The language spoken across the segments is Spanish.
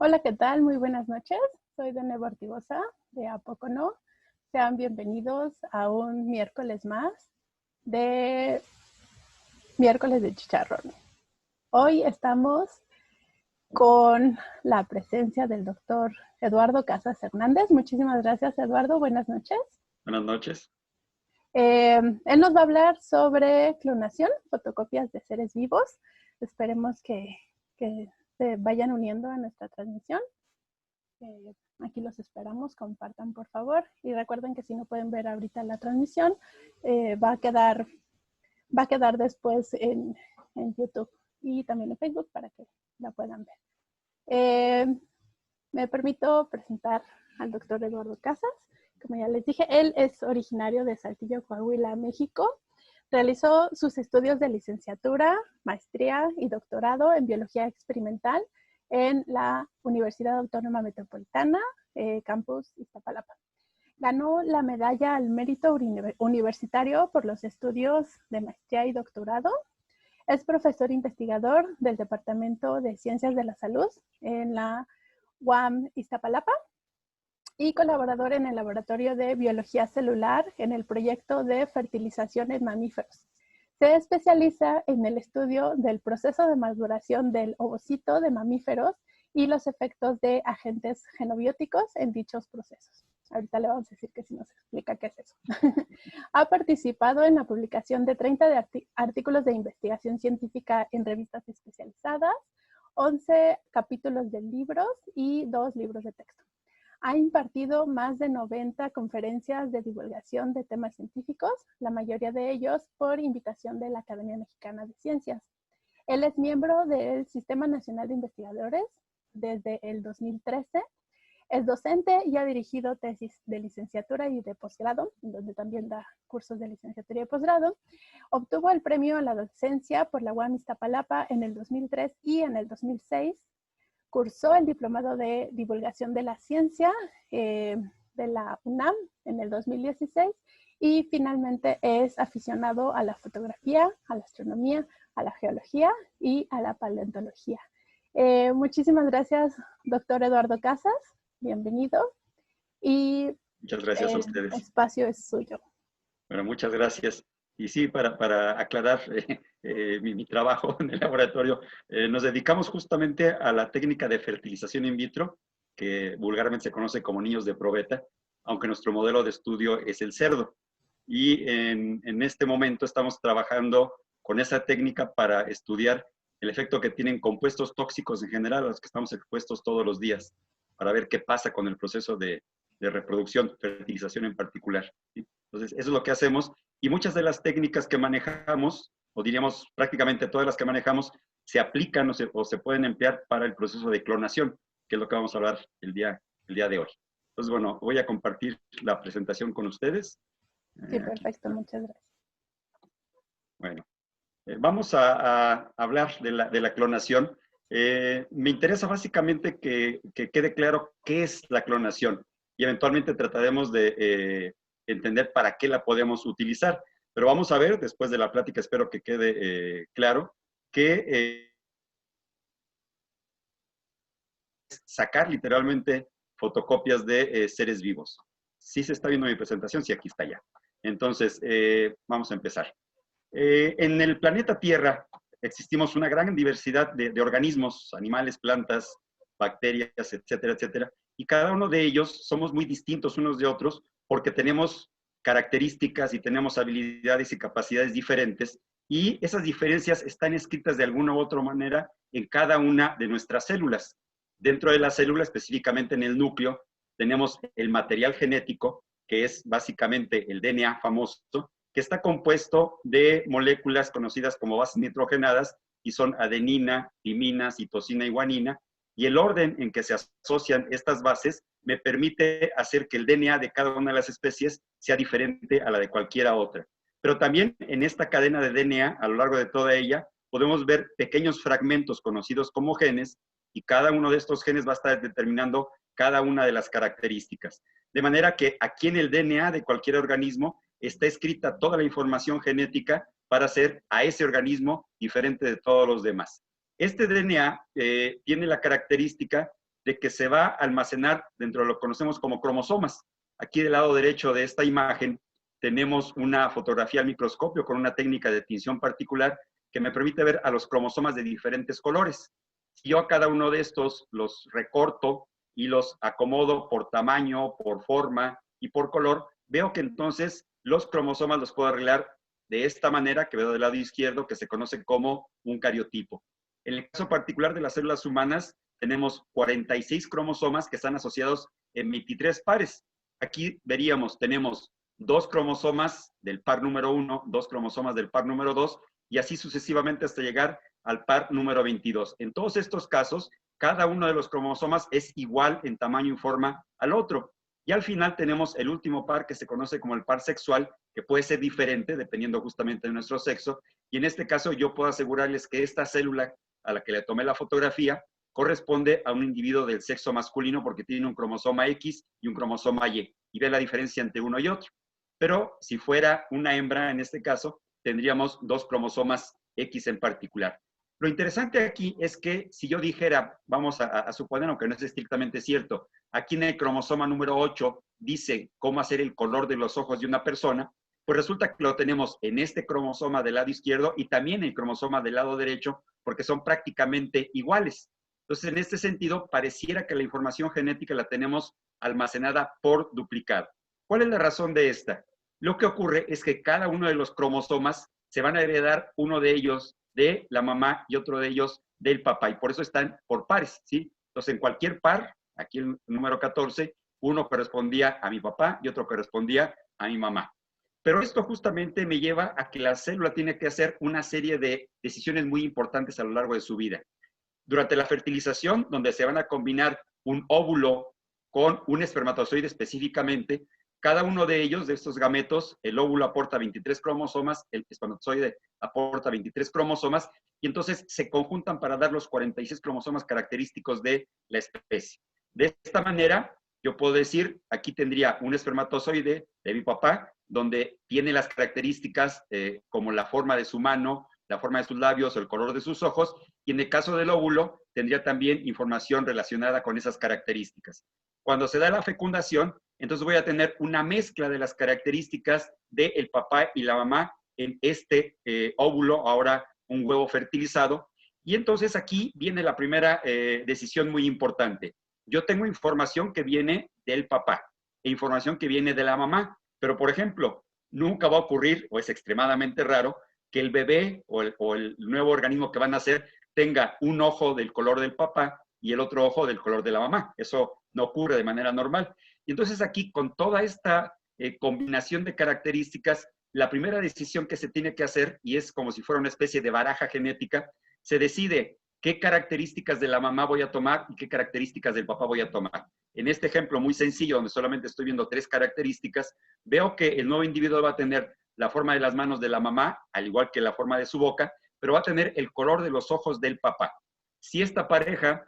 Hola, ¿qué tal? Muy buenas noches. Soy Dene Bortigosa de ¿A Poco No? Sean bienvenidos a un miércoles más de miércoles de chicharrón. Hoy estamos con la presencia del doctor Eduardo Casas Hernández. Muchísimas gracias, Eduardo. Buenas noches. Buenas noches. Él nos va a hablar sobre clonación, fotocopias de seres vivos. Esperemos que se vayan uniendo a nuestra transmisión. Aquí los esperamos, compartan por favor y recuerden que si no pueden ver ahorita la transmisión, va a quedar después en YouTube y también en Facebook para que la puedan ver. Me permito presentar al doctor Eduardo Casas. Como ya les dije, él es originario de Saltillo, Coahuila, México. Realizó sus estudios de licenciatura, maestría y doctorado en biología experimental en la Universidad Autónoma Metropolitana, campus Iztapalapa. Ganó la medalla al mérito universitario por los estudios de maestría y doctorado. Es profesor investigador del Departamento de Ciencias de la Salud en la UAM Iztapalapa y colaborador en el Laboratorio de Biología Celular en el proyecto de fertilización en mamíferos. Se especializa en el estudio del proceso de maduración del ovocito de mamíferos y los efectos de agentes genobióticos en dichos procesos. Ahorita le vamos a decir que si nos explica qué es eso. Ha participado en la publicación de 30 artículos de investigación científica en revistas especializadas, 11 capítulos de libros y 2 libros de texto. Ha impartido más de 90 conferencias de divulgación de temas científicos, la mayoría de ellos por invitación de la Academia Mexicana de Ciencias. Él es miembro del Sistema Nacional de Investigadores desde el 2013. Es docente y ha dirigido tesis de licenciatura y de posgrado, donde también da cursos de licenciatura y de posgrado. Obtuvo el premio a la docencia por la UAM Iztapalapa en el 2003 y en el 2006. Cursó el diplomado de divulgación de la ciencia de la UNAM en el 2016 y finalmente es aficionado a la fotografía, a la astronomía, a la geología y a la paleontología. Muchísimas gracias, doctor Eduardo Casas. Bienvenido. Y muchas gracias a el ustedes. espacio es suyo. Bueno, muchas gracias. Y sí, para aclarar mi trabajo en el laboratorio, nos dedicamos justamente a la técnica de fertilización in vitro, que vulgarmente se conoce como niños de probeta, aunque nuestro modelo de estudio es el cerdo. Y en este momento estamos trabajando con esa técnica para estudiar el efecto que tienen compuestos tóxicos en general, a los que estamos expuestos todos los días, para ver qué pasa con el proceso de reproducción, fertilización en particular, ¿sí? Entonces, eso es lo que hacemos. Y muchas de las técnicas que manejamos, o diríamos prácticamente todas las que manejamos, se aplican o se pueden emplear para el proceso de clonación, que es lo que vamos a hablar el día de hoy. Entonces, bueno, voy a compartir la presentación con ustedes. Sí, perfecto, muchas gracias. Bueno, vamos a hablar de la clonación. Me interesa básicamente que quede claro qué es la clonación y eventualmente trataremos de entender para qué la podemos utilizar. Pero vamos a ver, después de la plática, espero que quede claro, que sacar literalmente fotocopias de seres vivos. Sí se está viendo mi presentación, sí, aquí está ya. Entonces, vamos a empezar. En el planeta Tierra existimos una gran diversidad de organismos, animales, plantas, bacterias, etcétera, etcétera. Y cada uno de ellos somos muy distintos unos de otros porque tenemos características y tenemos habilidades y capacidades diferentes. Y esas diferencias están escritas de alguna u otra manera en cada una de nuestras células. Dentro de la célula, específicamente en el núcleo, tenemos el material genético, que es básicamente el DNA famoso, que está compuesto de moléculas conocidas como bases nitrogenadas y son adenina, timina, citosina y guanina, y el orden en que se asocian estas bases me permite hacer que el DNA de cada una de las especies sea diferente a la de cualquiera otra. Pero también en esta cadena de DNA, a lo largo de toda ella, podemos ver pequeños fragmentos conocidos como genes, y cada uno de estos genes va a estar determinando cada una de las características. De manera que aquí en el DNA de cualquier organismo está escrita toda la información genética para hacer a ese organismo diferente de todos los demás. Este DNA tiene la característica de que se va a almacenar dentro de lo que conocemos como cromosomas. Aquí del lado derecho de esta imagen tenemos una fotografía al microscopio con una técnica de tinción particular que me permite ver a los cromosomas de diferentes colores. Si yo a cada uno de estos los recorto y los acomodo por tamaño, por forma y por color, veo que entonces los cromosomas los puedo arreglar de esta manera que veo del lado izquierdo, que se conoce como un cariotipo. En el caso particular de las células humanas, tenemos 46 cromosomas que están asociados en 23 pares. Aquí veríamos, tenemos 2 cromosomas del par número 1, 2 cromosomas del par número 2, y así sucesivamente hasta llegar al par número 22. En todos estos casos, cada uno de los cromosomas es igual en tamaño y forma al otro. Y al final tenemos el último par que se conoce como el par sexual, que puede ser diferente dependiendo justamente de nuestro sexo. Y en este caso yo puedo asegurarles que esta célula a la que le tomé la fotografía corresponde a un individuo del sexo masculino porque tiene un cromosoma X y un cromosoma Y. Y ve la diferencia entre uno y otro. Pero si fuera una hembra, en este caso, tendríamos 2 cromosomas X en particular. Lo interesante aquí es que si yo dijera, vamos a suponer, aunque no es estrictamente cierto, aquí en el cromosoma número 8 dice cómo hacer el color de los ojos de una persona, pues resulta que lo tenemos en este cromosoma del lado izquierdo y también en el cromosoma del lado derecho, porque son prácticamente iguales. Entonces, en este sentido, pareciera que la información genética la tenemos almacenada por duplicado. ¿Cuál es la razón de esta? Lo que ocurre es que cada uno de los cromosomas se van a heredar, uno de ellos de la mamá y otro de ellos del papá, y por eso están por pares, ¿sí? Entonces, en cualquier par, aquí el número 14, uno correspondía a mi papá y otro correspondía a mi mamá. Pero esto justamente me lleva a que la célula tiene que hacer una serie de decisiones muy importantes a lo largo de su vida. Durante la fertilización, donde se van a combinar un óvulo con un espermatozoide específicamente, cada uno de ellos, de estos gametos, el óvulo aporta 23 cromosomas, el espermatozoide aporta 23 cromosomas, y entonces se conjuntan para dar los 46 cromosomas característicos de la especie. De esta manera, yo puedo decir, aquí tendría un espermatozoide de mi papá, donde tiene las características como la forma de su mano, la forma de sus labios o el color de sus ojos, y en el caso del óvulo tendría también información relacionada con esas características. Cuando se da la fecundación, entonces voy a tener una mezcla de las características del papá y la mamá en este óvulo, ahora un huevo fertilizado, y entonces aquí viene la primera decisión muy importante. Yo tengo información que viene del papá e información que viene de la mamá, pero por ejemplo, nunca va a ocurrir, o es extremadamente raro, que el bebé o el nuevo organismo que van a nacer tenga un ojo del color del papá y el otro ojo del color de la mamá. Eso no ocurre de manera normal. Y entonces aquí, con toda esta combinación de características, la primera decisión que se tiene que hacer, y es como si fuera una especie de baraja genética, se decide qué características de la mamá voy a tomar y qué características del papá voy a tomar. En este ejemplo muy sencillo, donde solamente estoy viendo 3 características, veo que el nuevo individuo va a tener la forma de las manos de la mamá, al igual que la forma de su boca, pero va a tener el color de los ojos del papá. Si esta pareja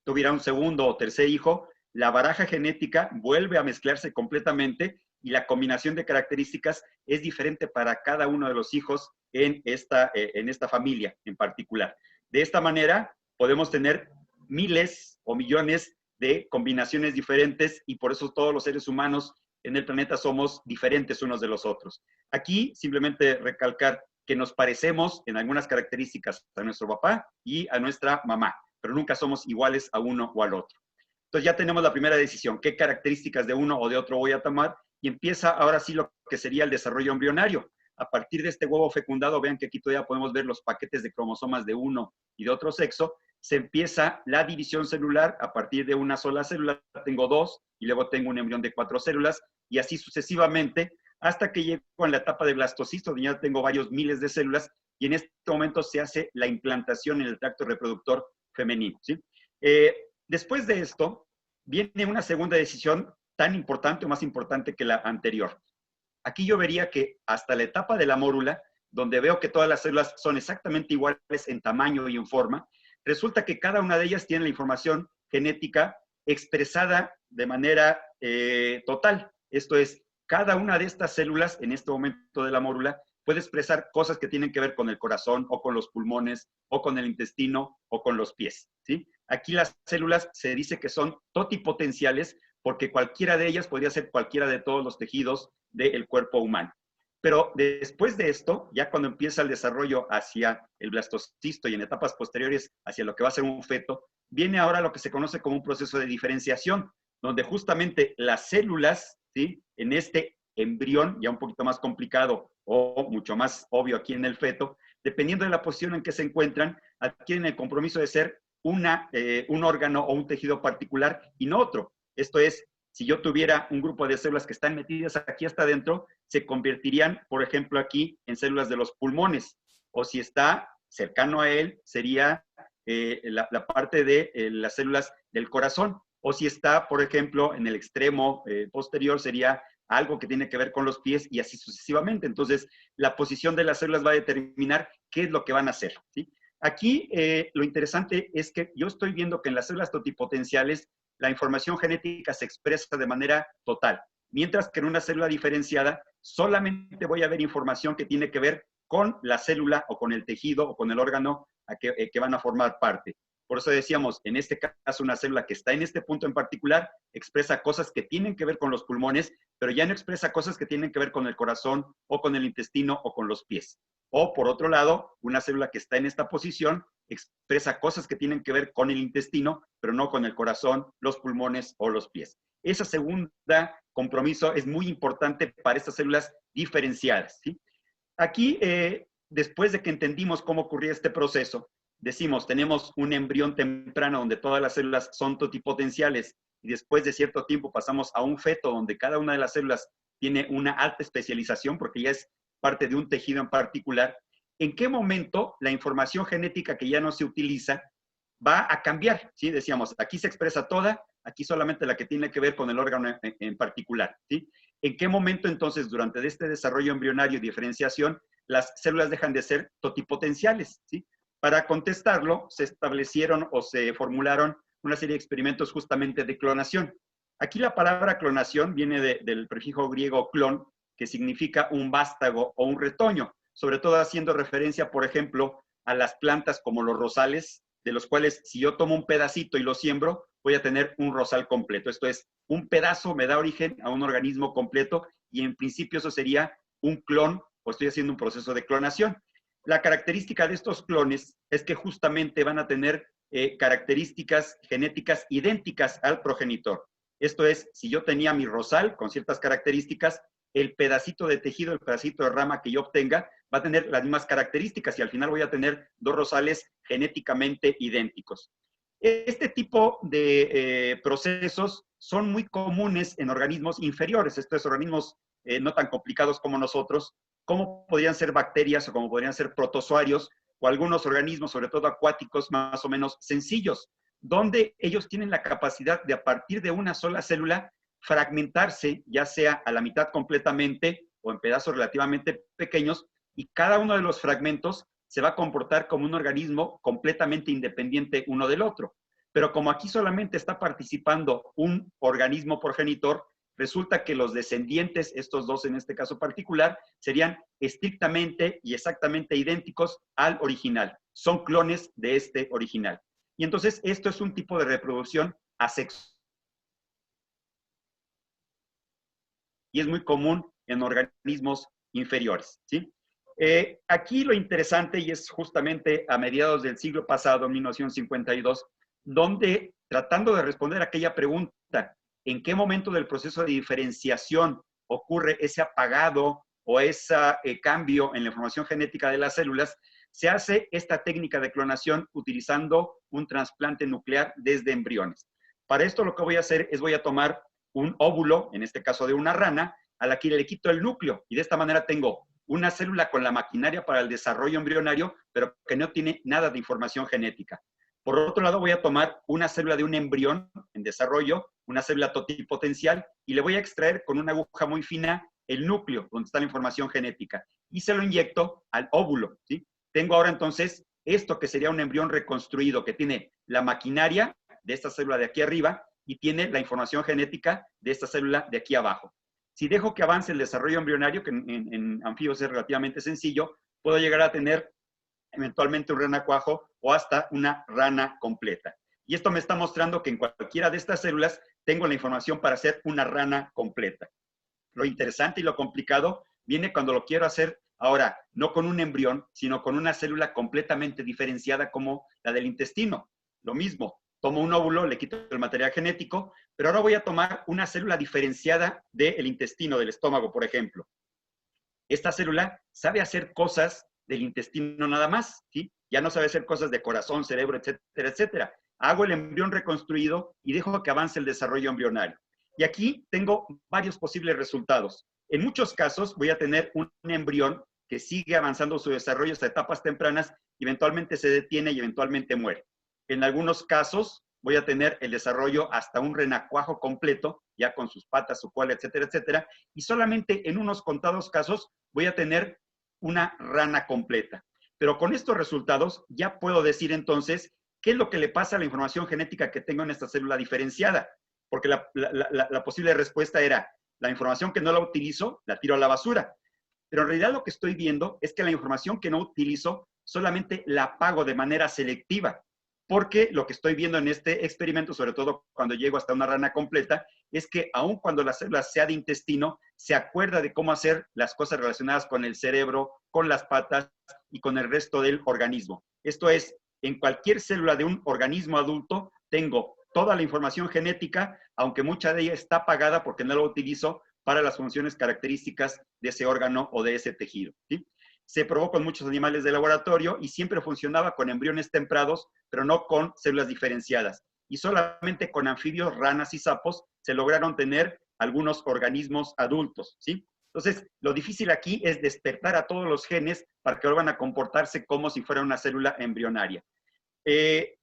tuviera un segundo o tercer hijo, la baraja genética vuelve a mezclarse completamente y la combinación de características es diferente para cada uno de los hijos en esta familia en particular. De esta manera podemos tener miles o millones de combinaciones diferentes y por eso todos los seres humanos en el planeta somos diferentes unos de los otros. Aquí simplemente recalcar que nos parecemos en algunas características a nuestro papá y a nuestra mamá, pero nunca somos iguales a uno o al otro. Entonces ya tenemos la primera decisión, qué características de uno o de otro voy a tomar, y empieza ahora sí lo que sería el desarrollo embrionario. A partir de este huevo fecundado, vean que aquí todavía podemos ver los paquetes de cromosomas de uno y de otro sexo, se empieza la división celular. A partir de una sola célula tengo 2 y luego tengo un embrión de 4 células y así sucesivamente hasta que llego a la etapa de blastocisto, donde ya tengo varios miles de células y en este momento se hace la implantación en el tracto reproductor femenino, ¿sí? Después de esto viene una segunda decisión tan importante o más importante que la anterior. Aquí yo vería que hasta la etapa de la mórula, donde veo que todas las células son exactamente iguales en tamaño y en forma, resulta que cada una de ellas tiene la información genética expresada de manera total. Esto es, cada una de estas células en este momento de la mórula puede expresar cosas que tienen que ver con el corazón o con los pulmones o con el intestino o con los pies, ¿sí? Aquí las células se dice que son totipotenciales porque cualquiera de ellas podría ser cualquiera de todos los tejidos del cuerpo humano. Pero después de esto, ya cuando empieza el desarrollo hacia el blastocisto y en etapas posteriores hacia lo que va a ser un feto, viene ahora lo que se conoce como un proceso de diferenciación, donde justamente las células, ¿sí?, en este embrión, ya un poquito más complicado o mucho más obvio aquí en el feto, dependiendo de la posición en que se encuentran, adquieren el compromiso de ser un órgano o un tejido particular y no otro. Esto es, si yo tuviera un grupo de células que están metidas aquí hasta adentro, se convertirían, por ejemplo, aquí en células de los pulmones. O si está cercano a él, sería la parte de las células del corazón. O si está, por ejemplo, en el extremo posterior, sería algo que tiene que ver con los pies y así sucesivamente. Entonces, la posición de las células va a determinar qué es lo que van a hacer, ¿sí? Aquí lo interesante es que yo estoy viendo que en las células totipotenciales la información genética se expresa de manera total, mientras que en una célula diferenciada solamente voy a ver información que tiene que ver con la célula o con el tejido o con el órgano que van a formar parte. Por eso decíamos, en este caso una célula que está en este punto en particular expresa cosas que tienen que ver con los pulmones, pero ya no expresa cosas que tienen que ver con el corazón o con el intestino o con los pies. O por otro lado, una célula que está en esta posición expresa cosas que tienen que ver con el intestino, pero no con el corazón, los pulmones o los pies. Esa segunda compromiso es muy importante para estas células diferenciadas, ¿sí? Aquí, después de que entendimos cómo ocurría este proceso, decimos, tenemos un embrión temprano donde todas las células son totipotenciales y después de cierto tiempo pasamos a un feto donde cada una de las células tiene una alta especialización porque ya es parte de un tejido en particular. ¿En qué momento la información genética que ya no se utiliza va a cambiar? ¿Sí? Decíamos, aquí se expresa toda, aquí solamente la que tiene que ver con el órgano en particular, ¿sí? ¿En qué momento entonces, durante este desarrollo embrionario y diferenciación, las células dejan de ser totipotenciales, ¿sí? Para contestarlo, se establecieron o se formularon una serie de experimentos justamente de clonación. Aquí la palabra clonación viene del prefijo griego clon, que significa un vástago o un retoño, sobre todo haciendo referencia, por ejemplo, a las plantas como los rosales, de los cuales si yo tomo un pedacito y lo siembro, voy a tener un rosal completo. Esto es, un pedazo me da origen a un organismo completo y en principio eso sería un clon o estoy haciendo un proceso de clonación. La característica de estos clones es que justamente van a tener características genéticas idénticas al progenitor. Esto es, si yo tenía mi rosal con ciertas características, el pedacito de tejido, el pedacito de rama que yo obtenga, va a tener las mismas características y al final voy a tener dos rosales genéticamente idénticos. Este tipo de procesos son muy comunes en organismos inferiores, estos organismos no tan complicados como nosotros, como podrían ser bacterias o como podrían ser protozoarios o algunos organismos, sobre todo acuáticos, más o menos sencillos, donde ellos tienen la capacidad de a partir de una sola célula fragmentarse, ya sea a la mitad completamente o en pedazos relativamente pequeños, y cada uno de los fragmentos se va a comportar como un organismo completamente independiente uno del otro. Pero como aquí solamente está participando un organismo progenitor, resulta que los descendientes, estos dos en este caso particular, serían estrictamente y exactamente idénticos al original. Son clones de este original. Y entonces esto es un tipo de reproducción asexual. Y es muy común en organismos inferiores, ¿sí? Aquí lo interesante, y es justamente a mediados del siglo pasado, 1952, donde tratando de responder a aquella pregunta, ¿en qué momento del proceso de diferenciación ocurre ese apagado o ese cambio en la información genética de las células? Se hace esta técnica de clonación utilizando un trasplante nuclear desde embriones. Para esto lo que voy a hacer es voy a tomar un óvulo, en este caso de una rana, a la que le quito el núcleo y de esta manera tengo una célula con la maquinaria para el desarrollo embrionario, pero que no tiene nada de información genética. Por otro lado, voy a tomar una célula de un embrión en desarrollo, una célula totipotencial, y le voy a extraer con una aguja muy fina el núcleo, donde está la información genética, y se lo inyecto al óvulo, ¿sí? Tengo ahora entonces esto que sería un embrión reconstruido, que tiene la maquinaria de esta célula de aquí arriba y tiene la información genética de esta célula de aquí abajo. Si dejo que avance el desarrollo embrionario, que en anfibios es relativamente sencillo, puedo llegar a tener eventualmente un renacuajo o hasta una rana completa. Y esto me está mostrando que en cualquiera de estas células tengo la información para hacer una rana completa. Lo interesante y lo complicado viene cuando lo quiero hacer ahora, no con un embrión, sino con una célula completamente diferenciada como la del intestino. Lo mismo, tomo un óvulo, le quito el material genético, pero ahora voy a tomar una célula diferenciada del intestino, del estómago, por ejemplo. Esta célula sabe hacer cosas del intestino nada más, ¿sí? Ya no sabe hacer cosas de corazón, cerebro, etcétera, etcétera. Hago el embrión reconstruido y dejo que avance el desarrollo embrionario. Y aquí tengo varios posibles resultados. En muchos casos voy a tener un embrión que sigue avanzando su desarrollo hasta etapas tempranas, y eventualmente se detiene y eventualmente muere. En algunos casos voy a tener el desarrollo hasta un renacuajo completo, ya con sus patas, su cola, etcétera, etcétera, y solamente en unos contados casos voy a tener una rana completa. Pero con estos resultados ya puedo decir entonces qué es lo que le pasa a la información genética que tengo en esta célula diferenciada. Porque la posible respuesta era, la información que no la utilizo, la tiro a la basura. Pero en realidad lo que estoy viendo es que la información que no utilizo solamente la apago de manera selectiva. Porque lo que estoy viendo en este experimento, sobre todo cuando llego hasta una rana completa, es que aun cuando la célula sea de intestino, se acuerda de cómo hacer las cosas relacionadas con el cerebro, con las patas y con el resto del organismo. Esto es, en cualquier célula de un organismo adulto, tengo toda la información genética, aunque mucha de ella está apagada porque no la utilizo para las funciones características de ese órgano o de ese tejido, ¿sí? Se probó con muchos animales de laboratorio y siempre funcionaba con embriones temprados, pero no con células diferenciadas. Y solamente con anfibios, ranas y sapos se lograron tener algunos organismos adultos, ¿sí? Entonces, lo difícil aquí es despertar a todos los genes para que vuelvan a comportarse como si fuera una célula embrionaria.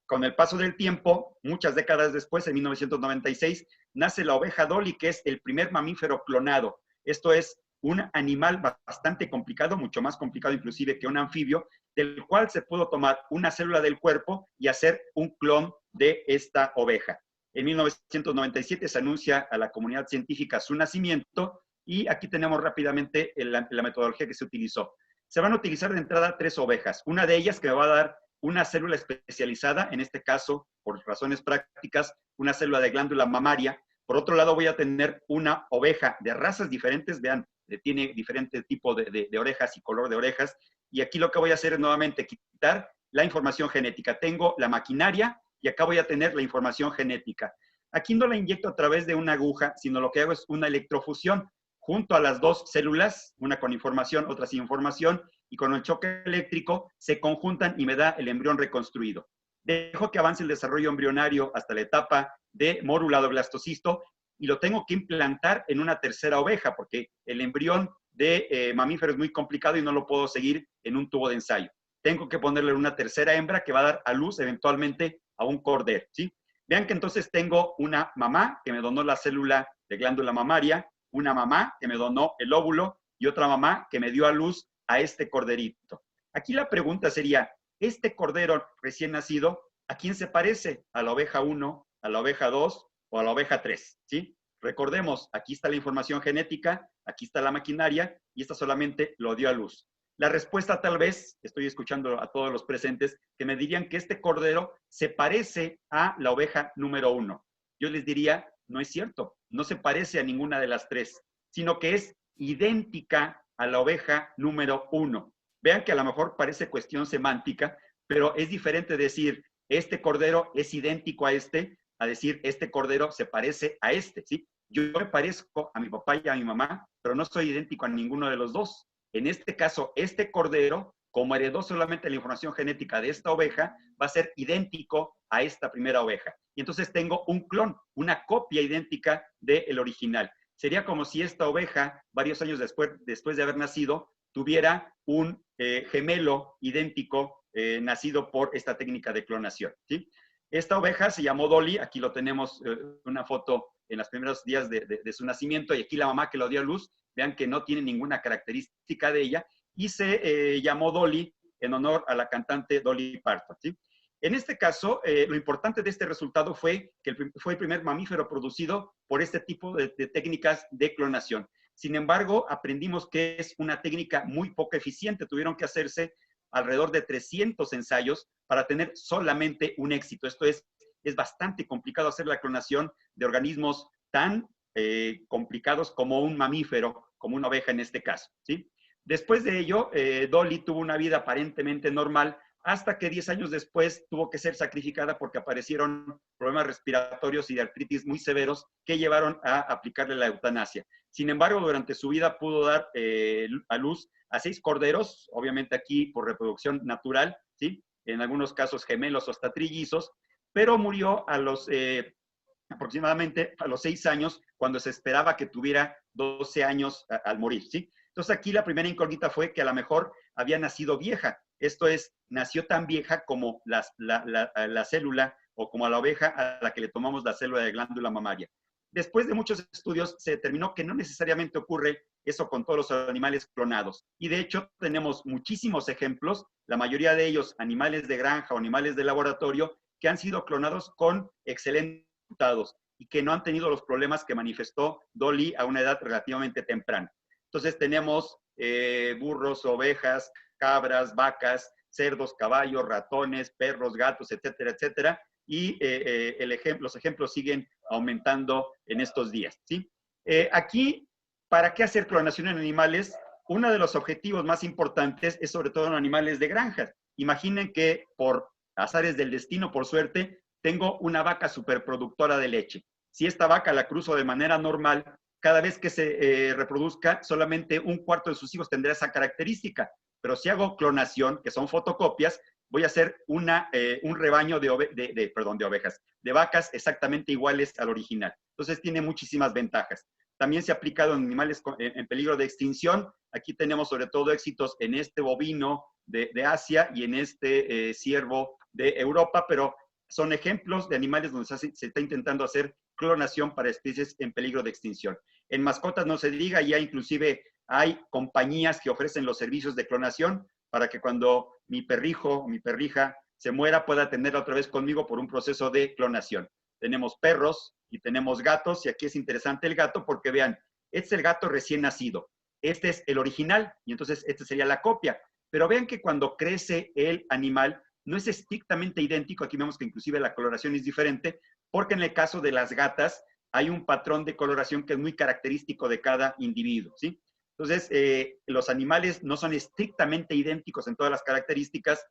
Con el paso del tiempo, muchas décadas después, en 1996, nace la oveja Dolly, que es el primer mamífero clonado. Esto es un animal bastante complicado, mucho más complicado inclusive que un anfibio, del cual se pudo tomar una célula del cuerpo y hacer un clon de esta oveja. En 1997 se anuncia a la comunidad científica su nacimiento, y aquí tenemos rápidamente la metodología que se utilizó. Se van a utilizar de entrada 3 ovejas. Una de ellas que me va a dar una célula especializada, en este caso, por razones prácticas, una célula de glándula mamaria. Por otro lado, voy a tener una oveja de razas diferentes, vean, tiene diferente tipo de orejas y color de orejas, y aquí lo que voy a hacer es nuevamente quitar la información genética. Tengo la maquinaria y acá voy a tener la información genética. Aquí no la inyecto a través de una aguja, sino lo que hago es una electrofusión junto a las 2 células, una con información, otra sin información, y con el choque eléctrico se conjuntan y me da el embrión reconstruido. Dejo que avance el desarrollo embrionario hasta la etapa de morulado blastocisto y lo tengo que implantar en una tercera oveja, porque el embrión de mamífero es muy complicado y no lo puedo seguir en un tubo de ensayo. Tengo que ponerle una tercera hembra que va a dar a luz eventualmente a un cordero, ¿sí? Vean que entonces tengo una mamá que me donó la célula de glándula mamaria, una mamá que me donó el óvulo y otra mamá que me dio a luz a este corderito. Aquí la pregunta sería, ¿este cordero recién nacido a quién se parece? ¿A la oveja 1, a la oveja 2 o a la oveja 3? ¿Sí? Recordemos, aquí está la información genética, aquí está la maquinaria y esta solamente lo dio a luz. La respuesta tal vez, estoy escuchando a todos los presentes, que me dirían que este cordero se parece a la oveja número 1. Yo les diría, no es cierto, no se parece a ninguna de las 3, sino que es idéntica a la oveja número 1. Vean que a lo mejor parece cuestión semántica, pero es diferente decir, este cordero es idéntico a decir, este cordero se parece a este, ¿sí? Yo me parezco a mi papá y a mi mamá, pero no soy idéntico a ninguno de los dos. En este caso, este cordero, como heredó solamente la información genética de esta oveja, va a ser idéntico a esta primera oveja. Y entonces tengo un clon, una copia idéntica del original. Sería como si esta oveja, varios años después de haber nacido, tuviera un gemelo idéntico nacido por esta técnica de clonación, ¿sí? Esta oveja se llamó Dolly, aquí lo tenemos, una foto en los primeros días de su nacimiento, y aquí la mamá que lo dio a luz, vean que no tiene ninguna característica de ella, y se llamó Dolly en honor a la cantante Dolly Parton, ¿sí? En este caso, lo importante de este resultado fue que fue el primer mamífero producido por este tipo de técnicas de clonación. Sin embargo, aprendimos que es una técnica muy poco eficiente. Tuvieron que hacerse alrededor de 300 ensayos para tener solamente un éxito. Esto es, es bastante complicado hacer la clonación de organismos tan complicados como un mamífero, como una oveja en este caso, ¿sí? Después de ello, Dolly tuvo una vida aparentemente normal hasta que 10 años después tuvo que ser sacrificada porque aparecieron problemas respiratorios y de artritis muy severos que llevaron a aplicarle la eutanasia. Sin embargo, durante su vida pudo dar a luz a 6 corderos, obviamente aquí por reproducción natural, ¿sí? En algunos casos gemelos o hasta trillizos, pero murió a los aproximadamente a los 6 años, cuando se esperaba que tuviera 12 años al morir, ¿sí? Entonces aquí la primera incógnita fue que a lo mejor había nacido vieja. Esto es, nació tan vieja como la célula o como a la oveja a la que le tomamos la célula de glándula mamaria. Después de muchos estudios se determinó que no necesariamente ocurre eso con todos los animales clonados. Y de hecho tenemos muchísimos ejemplos, la mayoría de ellos animales de granja o animales de laboratorio, que han sido clonados con excelentes resultados y que no han tenido los problemas que manifestó Dolly a una edad relativamente temprana. Entonces tenemos burros, ovejas, cabras, vacas, cerdos, caballos, ratones, perros, gatos, etcétera, etcétera. Y los ejemplos siguen aumentando en estos días, ¿sí? Aquí, ¿para qué hacer clonación en animales? Uno de los objetivos más importantes es sobre todo en animales de granjas. Imaginen que por azares del destino, por suerte, tengo una vaca superproductora de leche. Si esta vaca la cruzo de manera normal, cada vez que se reproduzca, solamente un cuarto de sus hijos tendrá esa característica. Pero si hago clonación, que son fotocopias, voy a hacer un rebaño de ovejas, de vacas exactamente iguales al original. Entonces tiene muchísimas ventajas. También se ha aplicado en animales en peligro de extinción. Aquí tenemos sobre todo éxitos en este bovino de Asia y en este ciervo de Europa, pero son ejemplos de animales donde se está intentando hacer clonación para especies en peligro de extinción. En mascotas no se diga, ya inclusive hay compañías que ofrecen los servicios de clonación para que cuando mi perrijo o mi perrija se muera pueda tenerla otra vez conmigo por un proceso de clonación. Tenemos perros y tenemos gatos, y aquí es interesante el gato porque vean, este es el gato recién nacido, este es el original y entonces esta sería la copia. Pero vean que cuando crece el animal no es estrictamente idéntico, aquí vemos que inclusive la coloración es diferente, porque en el caso de las gatas hay un patrón de coloración que es muy característico de cada individuo, ¿sí? Entonces, los animales no son estrictamente idénticos en todas las características,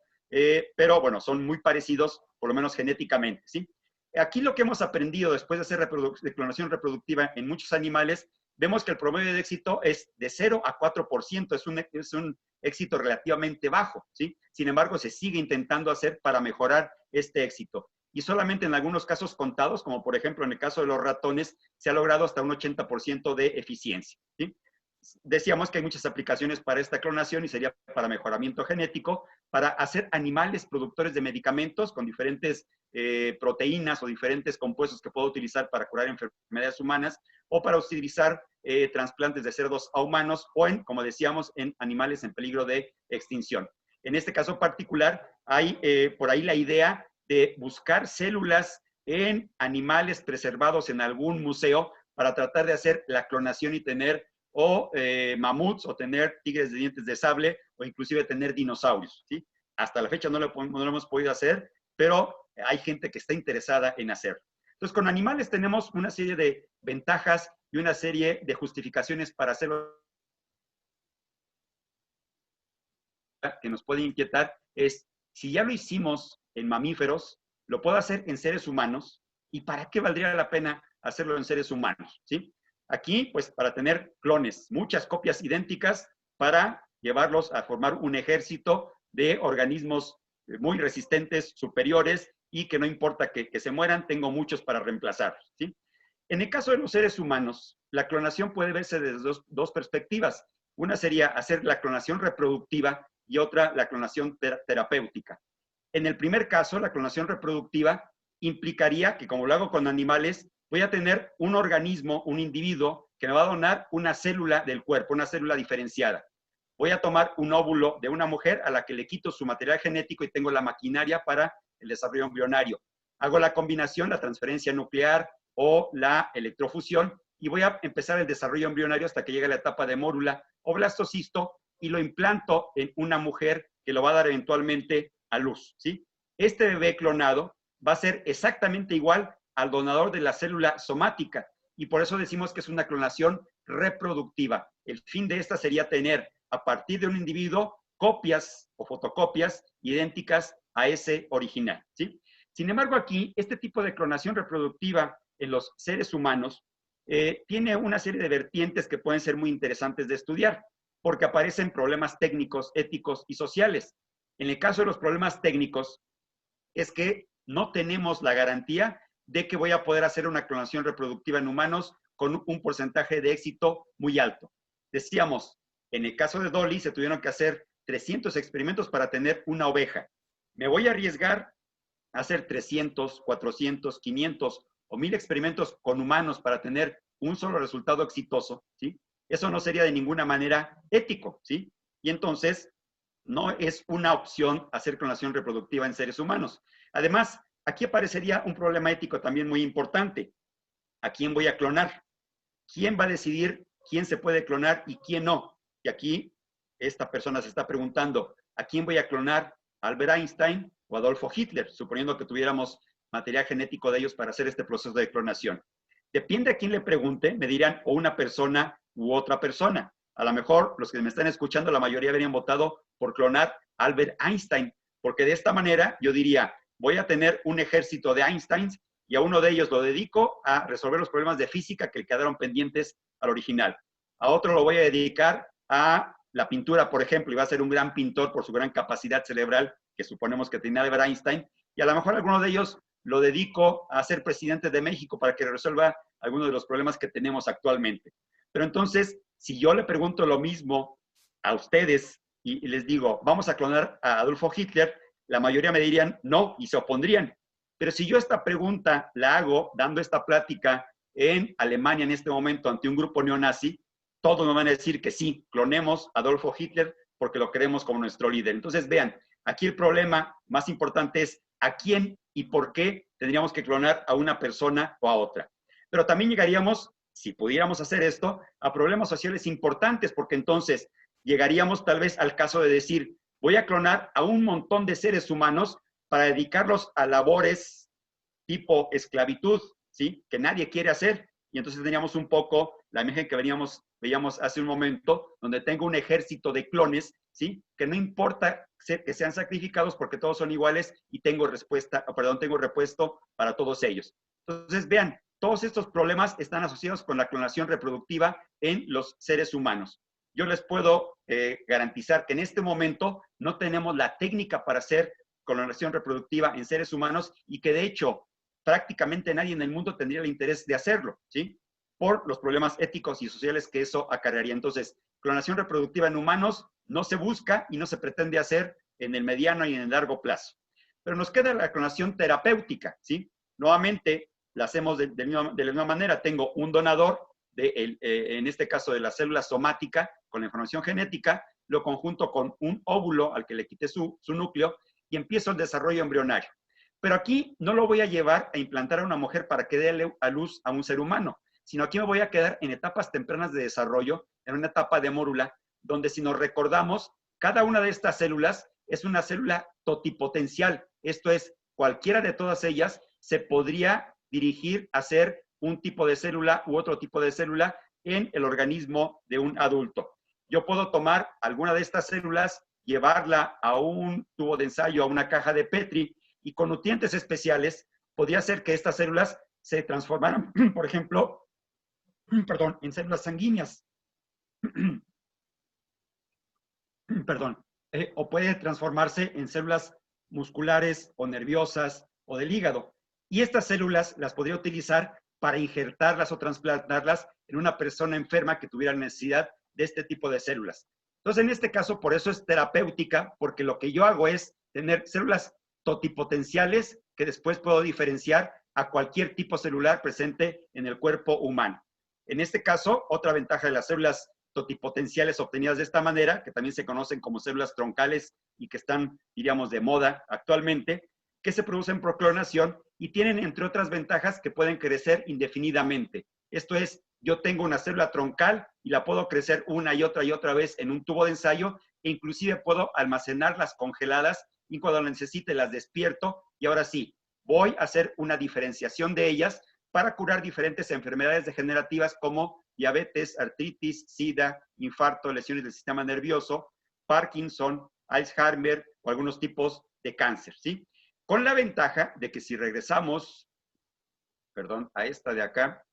pero bueno, son muy parecidos, por lo menos genéticamente, ¿sí? Aquí lo que hemos aprendido después de hacer clonación reproductiva en muchos animales, vemos que el promedio de éxito es de 0 a 4%, es un éxito relativamente bajo, ¿sí? Sin embargo, se sigue intentando hacer para mejorar este éxito. Y solamente en algunos casos contados, como por ejemplo en el caso de los ratones, se ha logrado hasta un 80% de eficiencia, ¿sí? Decíamos que hay muchas aplicaciones para esta clonación y sería para mejoramiento genético, para hacer animales productores de medicamentos con diferentes proteínas o diferentes compuestos que puedo utilizar para curar enfermedades humanas, o para utilizar trasplantes de cerdos a humanos, o como decíamos, en animales en peligro de extinción. En este caso particular, hay por ahí la idea de buscar células en animales preservados en algún museo para tratar de hacer la clonación y tener mamuts, o tener tigres de dientes de sable, o inclusive tener dinosaurios, ¿sí? Hasta la fecha no lo hemos podido hacer, pero hay gente que está interesada en hacerlo. Entonces, con animales tenemos una serie de ventajas y una serie de justificaciones para hacerlo. Que nos puede inquietar es, si ya lo hicimos en mamíferos, lo puedo hacer en seres humanos, ¿y para qué valdría la pena hacerlo en seres humanos? ¿Sí? Aquí, pues, para tener clones, muchas copias idénticas, para llevarlos a formar un ejército de organismos muy resistentes, superiores, y que no importa que se mueran, tengo muchos para reemplazarlos, ¿sí? En el caso de los seres humanos, la clonación puede verse desde dos perspectivas. Una sería hacer la clonación reproductiva y otra la clonación terapéutica. En el primer caso, la clonación reproductiva implicaría que, como lo hago con animales, voy a tener un organismo, un individuo, que me va a donar una célula del cuerpo, una célula diferenciada. Voy a tomar un óvulo de una mujer a la que le quito su material genético y tengo la maquinaria para el desarrollo embrionario. Hago la combinación, la transferencia nuclear o la electrofusión, y voy a empezar el desarrollo embrionario hasta que llegue a la etapa de mórula o blastocisto, y lo implanto en una mujer que lo va a dar eventualmente a luz, ¿sí? Este bebé clonado va a ser exactamente igual al donador de la célula somática. Y por eso decimos que es una clonación reproductiva. El fin de esta sería tener, a partir de un individuo, copias o fotocopias idénticas a ese original, ¿sí? Sin embargo, aquí, este tipo de clonación reproductiva en los seres humanos tiene una serie de vertientes que pueden ser muy interesantes de estudiar, porque aparecen problemas técnicos, éticos y sociales. En el caso de los problemas técnicos, es que no tenemos la garantía de que voy a poder hacer una clonación reproductiva en humanos con un porcentaje de éxito muy alto. Decíamos, en el caso de Dolly se tuvieron que hacer 300 experimentos para tener una oveja. Me voy a arriesgar a hacer 300, 400, 500 o 1000 experimentos con humanos para tener un solo resultado exitoso, ¿sí? Eso no sería de ninguna manera ético, ¿sí? Y entonces, no es una opción hacer clonación reproductiva en seres humanos. Además, aquí aparecería un problema ético también muy importante. ¿A quién voy a clonar? ¿Quién va a decidir quién se puede clonar y quién no? Y aquí esta persona se está preguntando, ¿a quién voy a clonar? ¿A Albert Einstein o Adolfo Hitler? Suponiendo que tuviéramos material genético de ellos para hacer este proceso de clonación. Depende a quién le pregunte, me dirán o una persona u otra persona. A lo mejor los que me están escuchando, la mayoría habrían votado por clonar a Albert Einstein, porque de esta manera yo diría, voy a tener un ejército de Einsteins y a uno de ellos lo dedico a resolver los problemas de física que quedaron pendientes al original. A otro lo voy a dedicar a la pintura, por ejemplo, y va a ser un gran pintor por su gran capacidad cerebral que suponemos que tenía Albert Einstein, y a lo mejor alguno de ellos lo dedico a ser presidente de México para que resuelva algunos de los problemas que tenemos actualmente. Pero entonces, si yo le pregunto lo mismo a ustedes y les digo, vamos a clonar a Adolfo Hitler, la mayoría me dirían no y se opondrían. Pero si yo esta pregunta la hago dando esta plática en Alemania en este momento ante un grupo neonazi, todos me van a decir que sí, clonemos a Adolfo Hitler porque lo queremos como nuestro líder. Entonces, vean, aquí el problema más importante es a quién y por qué tendríamos que clonar a una persona o a otra. Pero también llegaríamos, si pudiéramos hacer esto, a problemas sociales importantes, porque entonces llegaríamos tal vez al caso de decir, voy a clonar a un montón de seres humanos para dedicarlos a labores tipo esclavitud, ¿sí? Que nadie quiere hacer. Y entonces teníamos un poco la imagen que veíamos hace un momento, donde tengo un ejército de clones, ¿sí? Que no importa que sean sacrificados porque todos son iguales y tengo repuesto para todos ellos. Entonces, vean, todos estos problemas están asociados con la clonación reproductiva en los seres humanos. Yo les puedo garantizar que en este momento no tenemos la técnica para hacer clonación reproductiva en seres humanos y que de hecho prácticamente nadie en el mundo tendría el interés de hacerlo, ¿sí? Por los problemas éticos y sociales que eso acarrearía. Entonces, clonación reproductiva en humanos no se busca y no se pretende hacer en el mediano y en el largo plazo. Pero nos queda la clonación terapéutica, ¿sí? Nuevamente, la hacemos de la misma manera. Tengo un donador, en este caso de la célula somática, con la información genética, lo conjunto con un óvulo al que le quité su núcleo y empiezo el desarrollo embrionario. Pero aquí no lo voy a llevar a implantar a una mujer para que dé a luz a un ser humano, sino aquí me voy a quedar en etapas tempranas de desarrollo, en una etapa de mórula, donde si nos recordamos, cada una de estas células es una célula totipotencial. Esto es, cualquiera de todas ellas se podría dirigir a ser un tipo de célula u otro tipo de célula en el organismo de un adulto. Yo puedo tomar alguna de estas células, llevarla a un tubo de ensayo, a una caja de Petri, y con nutrientes especiales podría hacer que estas células se transformaran, por ejemplo, en células sanguíneas. O puede transformarse en células musculares o nerviosas o del hígado. Y estas células las podría utilizar para injertarlas o trasplantarlas en una persona enferma que tuviera necesidad de este tipo de células. Entonces, en este caso, por eso es terapéutica, porque lo que yo hago es tener células totipotenciales que después puedo diferenciar a cualquier tipo celular presente en el cuerpo humano. En este caso, otra ventaja de las células totipotenciales obtenidas de esta manera, que también se conocen como células troncales y que están, diríamos, de moda actualmente, que se producen por clonación y tienen, entre otras ventajas, que pueden crecer indefinidamente. Esto es, yo tengo una célula troncal y la puedo crecer una y otra vez en un tubo de ensayo e inclusive puedo almacenarlas congeladas y cuando las necesite las despierto y ahora sí, voy a hacer una diferenciación de ellas para curar diferentes enfermedades degenerativas como diabetes, artritis, SIDA, infarto, lesiones del sistema nervioso, Parkinson, Alzheimer o algunos tipos de cáncer, ¿sí? Con la ventaja de que si regresamos, perdón, a esta de acá,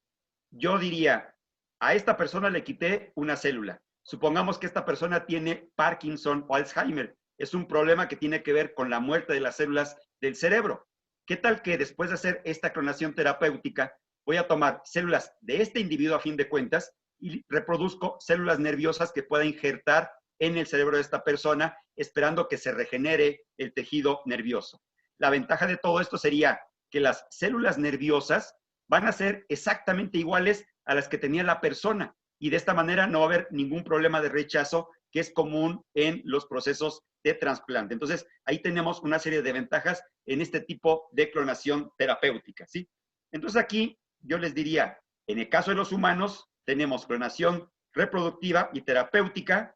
yo diría, a esta persona le quité una célula. Supongamos que esta persona tiene Parkinson o Alzheimer. Es un problema que tiene que ver con la muerte de las células del cerebro. ¿Qué tal que después de hacer esta clonación terapéutica, voy a tomar células de este individuo a fin de cuentas y reproduzco células nerviosas que pueda injertar en el cerebro de esta persona, esperando que se regenere el tejido nervioso? La ventaja de todo esto sería que las células nerviosas van a ser exactamente iguales a las que tenía la persona y de esta manera no va a haber ningún problema de rechazo que es común en los procesos de trasplante. Entonces, ahí tenemos una serie de ventajas en este tipo de clonación terapéutica, ¿sí? Entonces, aquí yo les diría, en el caso de los humanos, tenemos clonación reproductiva y terapéutica,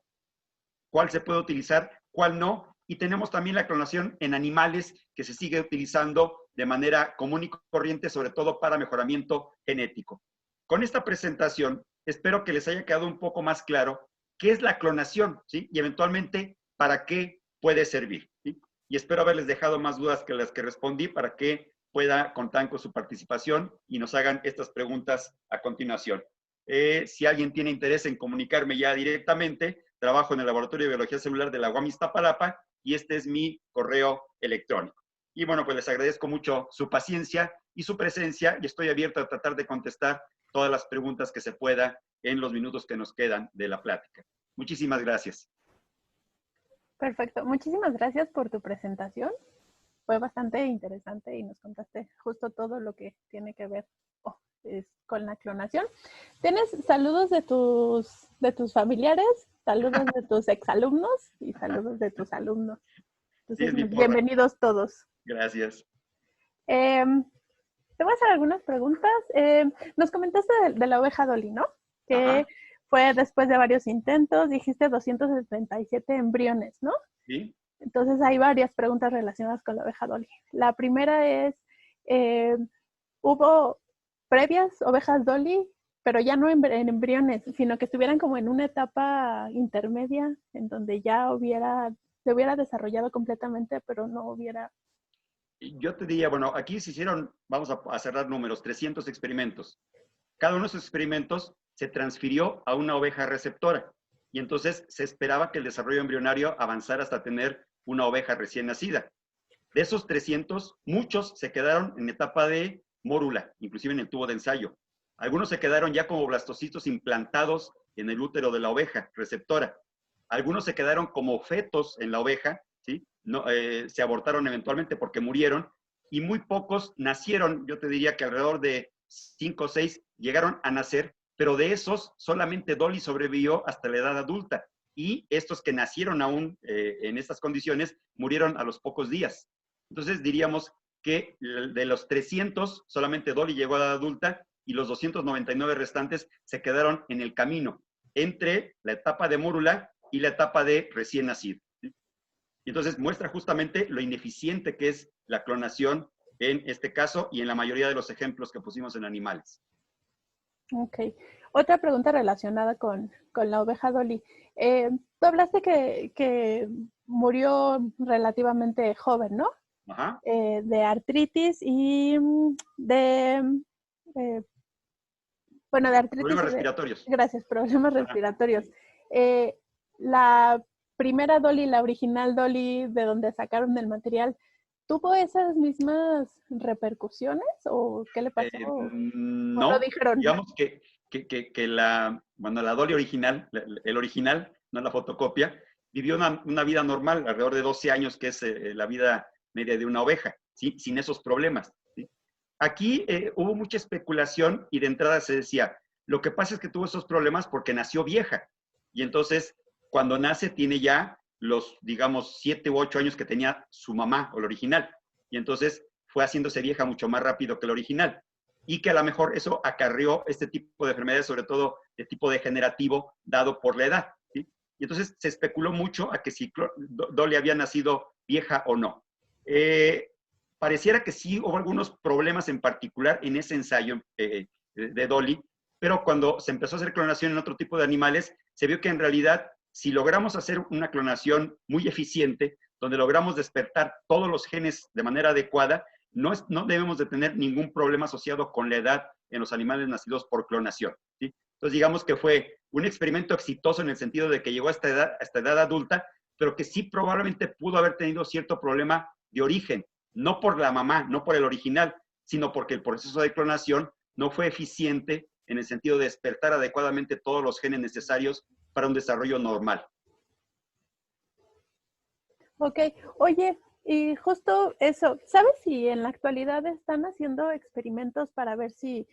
cuál se puede utilizar, cuál no, y tenemos también la clonación en animales que se sigue utilizando de manera común y corriente, sobre todo para mejoramiento genético. Con esta presentación, espero que les haya quedado un poco más claro qué es la clonación, ¿sí? Y eventualmente, para qué puede servir, ¿sí? Y espero haberles dejado más dudas que las que respondí para que pueda contar con su participación y nos hagan estas preguntas a continuación. Si alguien tiene interés en comunicarme ya directamente, trabajo en el Laboratorio de Biología Celular de la UAM Iztapalapa y este es mi correo electrónico. Y bueno, pues les agradezco mucho su paciencia y su presencia y estoy abierto a tratar de contestar todas las preguntas que se pueda en los minutos que nos quedan de la plática. Muchísimas gracias. Perfecto. Muchísimas gracias por tu presentación. Fue bastante interesante y nos contaste justo todo lo que tiene que ver con la clonación. ¿Tienes saludos de tus familiares, saludos de tus exalumnos y saludos de tus alumnos? Entonces, sí, bienvenidos todos. Gracias. Te voy a hacer algunas preguntas. Nos comentaste de la oveja Dolly, ¿no? Que fue después de varios intentos, dijiste 277 embriones, ¿no? Sí. Entonces hay varias preguntas relacionadas con la oveja Dolly. La primera es, ¿hubo previas ovejas Dolly, pero ya no en embriones, sino que estuvieran como en una etapa intermedia en donde ya se hubiera desarrollado completamente, pero no hubiera... Yo te diría, bueno, aquí se hicieron, vamos a cerrar números, 300 experimentos. Cada uno de esos experimentos se transfirió a una oveja receptora y entonces se esperaba que el desarrollo embrionario avanzara hasta tener una oveja recién nacida. De esos 300, muchos se quedaron en etapa de mórula, inclusive en el tubo de ensayo. Algunos se quedaron ya como blastocitos implantados en el útero de la oveja receptora. Algunos se quedaron como fetos en la oveja, ¿sí? No, se abortaron eventualmente porque murieron y muy pocos nacieron. Yo te diría que alrededor de 5 o 6 llegaron a nacer, pero de esos solamente Dolly sobrevivió hasta la edad adulta y estos que nacieron aún en estas condiciones murieron a los pocos días. Entonces diríamos que de los 300 solamente Dolly llegó a la edad adulta y los 299 restantes se quedaron en el camino entre la etapa de mórula y la etapa de recién nacido. ¿Sí? Y entonces muestra justamente lo ineficiente que es la clonación en este caso y en la mayoría de los ejemplos que pusimos en animales. Ok. Otra pregunta relacionada con la oveja Dolly. Tú hablaste que murió relativamente joven, ¿no? Ajá. De artritis y de artritis. Problemas respiratorios. Gracias, problemas respiratorios. La primera Dolly, la original Dolly, de donde sacaron el material, ¿tuvo esas mismas repercusiones o qué le pasó? No, lo dijeron. Digamos que la Dolly original, el original, no la fotocopia, vivió una vida normal, alrededor de 12 años, que es la vida media de una oveja, ¿sí? Sin esos problemas. ¿Sí? Aquí hubo mucha especulación y de entrada se decía, lo que pasa es que tuvo esos problemas porque nació vieja. Y entonces, cuando nace, tiene ya los, digamos, 7 u 8 años que tenía su mamá o la original. Y entonces fue haciéndose vieja mucho más rápido que la original. Y que a lo mejor eso acarrió este tipo de enfermedades, sobre todo de tipo degenerativo, dado por la edad. ¿Sí? Y entonces se especuló mucho a que si Dolly había nacido vieja o no. pareciera que sí hubo algunos problemas en particular en ese ensayo de Dolly, pero cuando se empezó a hacer clonación en otro tipo de animales, se vio que en realidad, si logramos hacer una clonación muy eficiente, donde logramos despertar todos los genes de manera adecuada, no debemos de tener ningún problema asociado con la edad en los animales nacidos por clonación, ¿sí? Entonces, digamos que fue un experimento exitoso en el sentido de que llegó a esta edad adulta, pero que sí probablemente pudo haber tenido cierto problema de origen, no por la mamá, no por el original, sino porque el proceso de clonación no fue eficiente en el sentido de despertar adecuadamente todos los genes necesarios para un desarrollo normal. Ok, oye, y justo eso, ¿sabes si en la actualidad están haciendo experimentos para ver si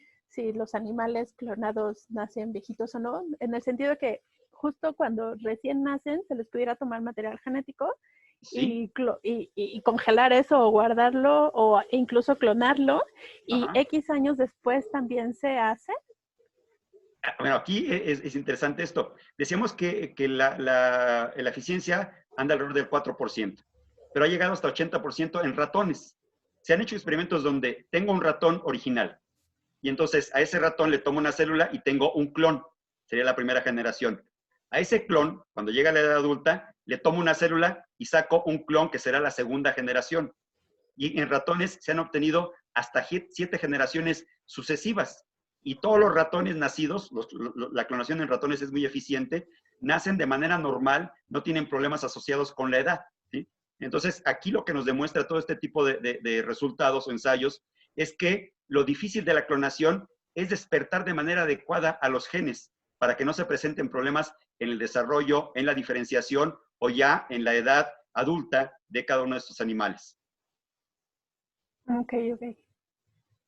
los animales clonados nacen viejitos o no? En el sentido de que justo cuando recién nacen se les pudiera tomar material genético ¿Sí? y congelar eso o guardarlo o incluso clonarlo y Ajá. X años después también se hace. Bueno, aquí es interesante esto. Decíamos que la eficiencia anda alrededor del 4%, pero ha llegado hasta 80% en ratones. Se han hecho experimentos donde tengo un ratón original y entonces a ese ratón le tomo una célula y tengo un clon. Sería la primera generación. A ese clon, cuando llega a la edad adulta, le tomo una célula y saco un clon que será la segunda generación. Y en ratones se han obtenido hasta 7 generaciones sucesivas. Y todos los ratones nacidos, la clonación en ratones es muy eficiente, nacen de manera normal, no tienen problemas asociados con la edad, ¿sí? Entonces, aquí lo que nos demuestra todo este tipo de resultados o ensayos es que lo difícil de la clonación es despertar de manera adecuada a los genes para que no se presenten problemas en el desarrollo, en la diferenciación o ya en la edad adulta de cada uno de estos animales. Ok, ok,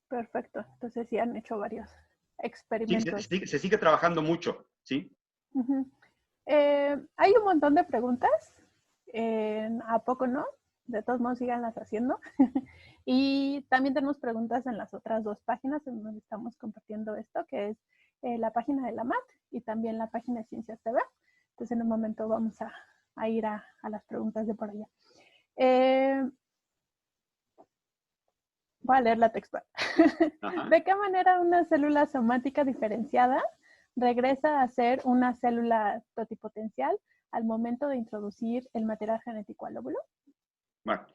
perfecto. Entonces sí han hecho varios Sí, experimentos. se sigue trabajando mucho, ¿sí? Ujú. Hay un montón de preguntas. ¿A poco no? De todos modos, síganlas haciendo. Y también tenemos preguntas en las otras dos páginas en donde estamos compartiendo esto, que es la página de la MAT y también la página de Ciencias TV. Entonces, en un momento vamos a ir a las preguntas de por allá. Voy a leer la textual. Ajá. ¿De qué manera una célula somática diferenciada regresa a ser una célula totipotencial al momento de introducir el material genético al óvulo? Bueno,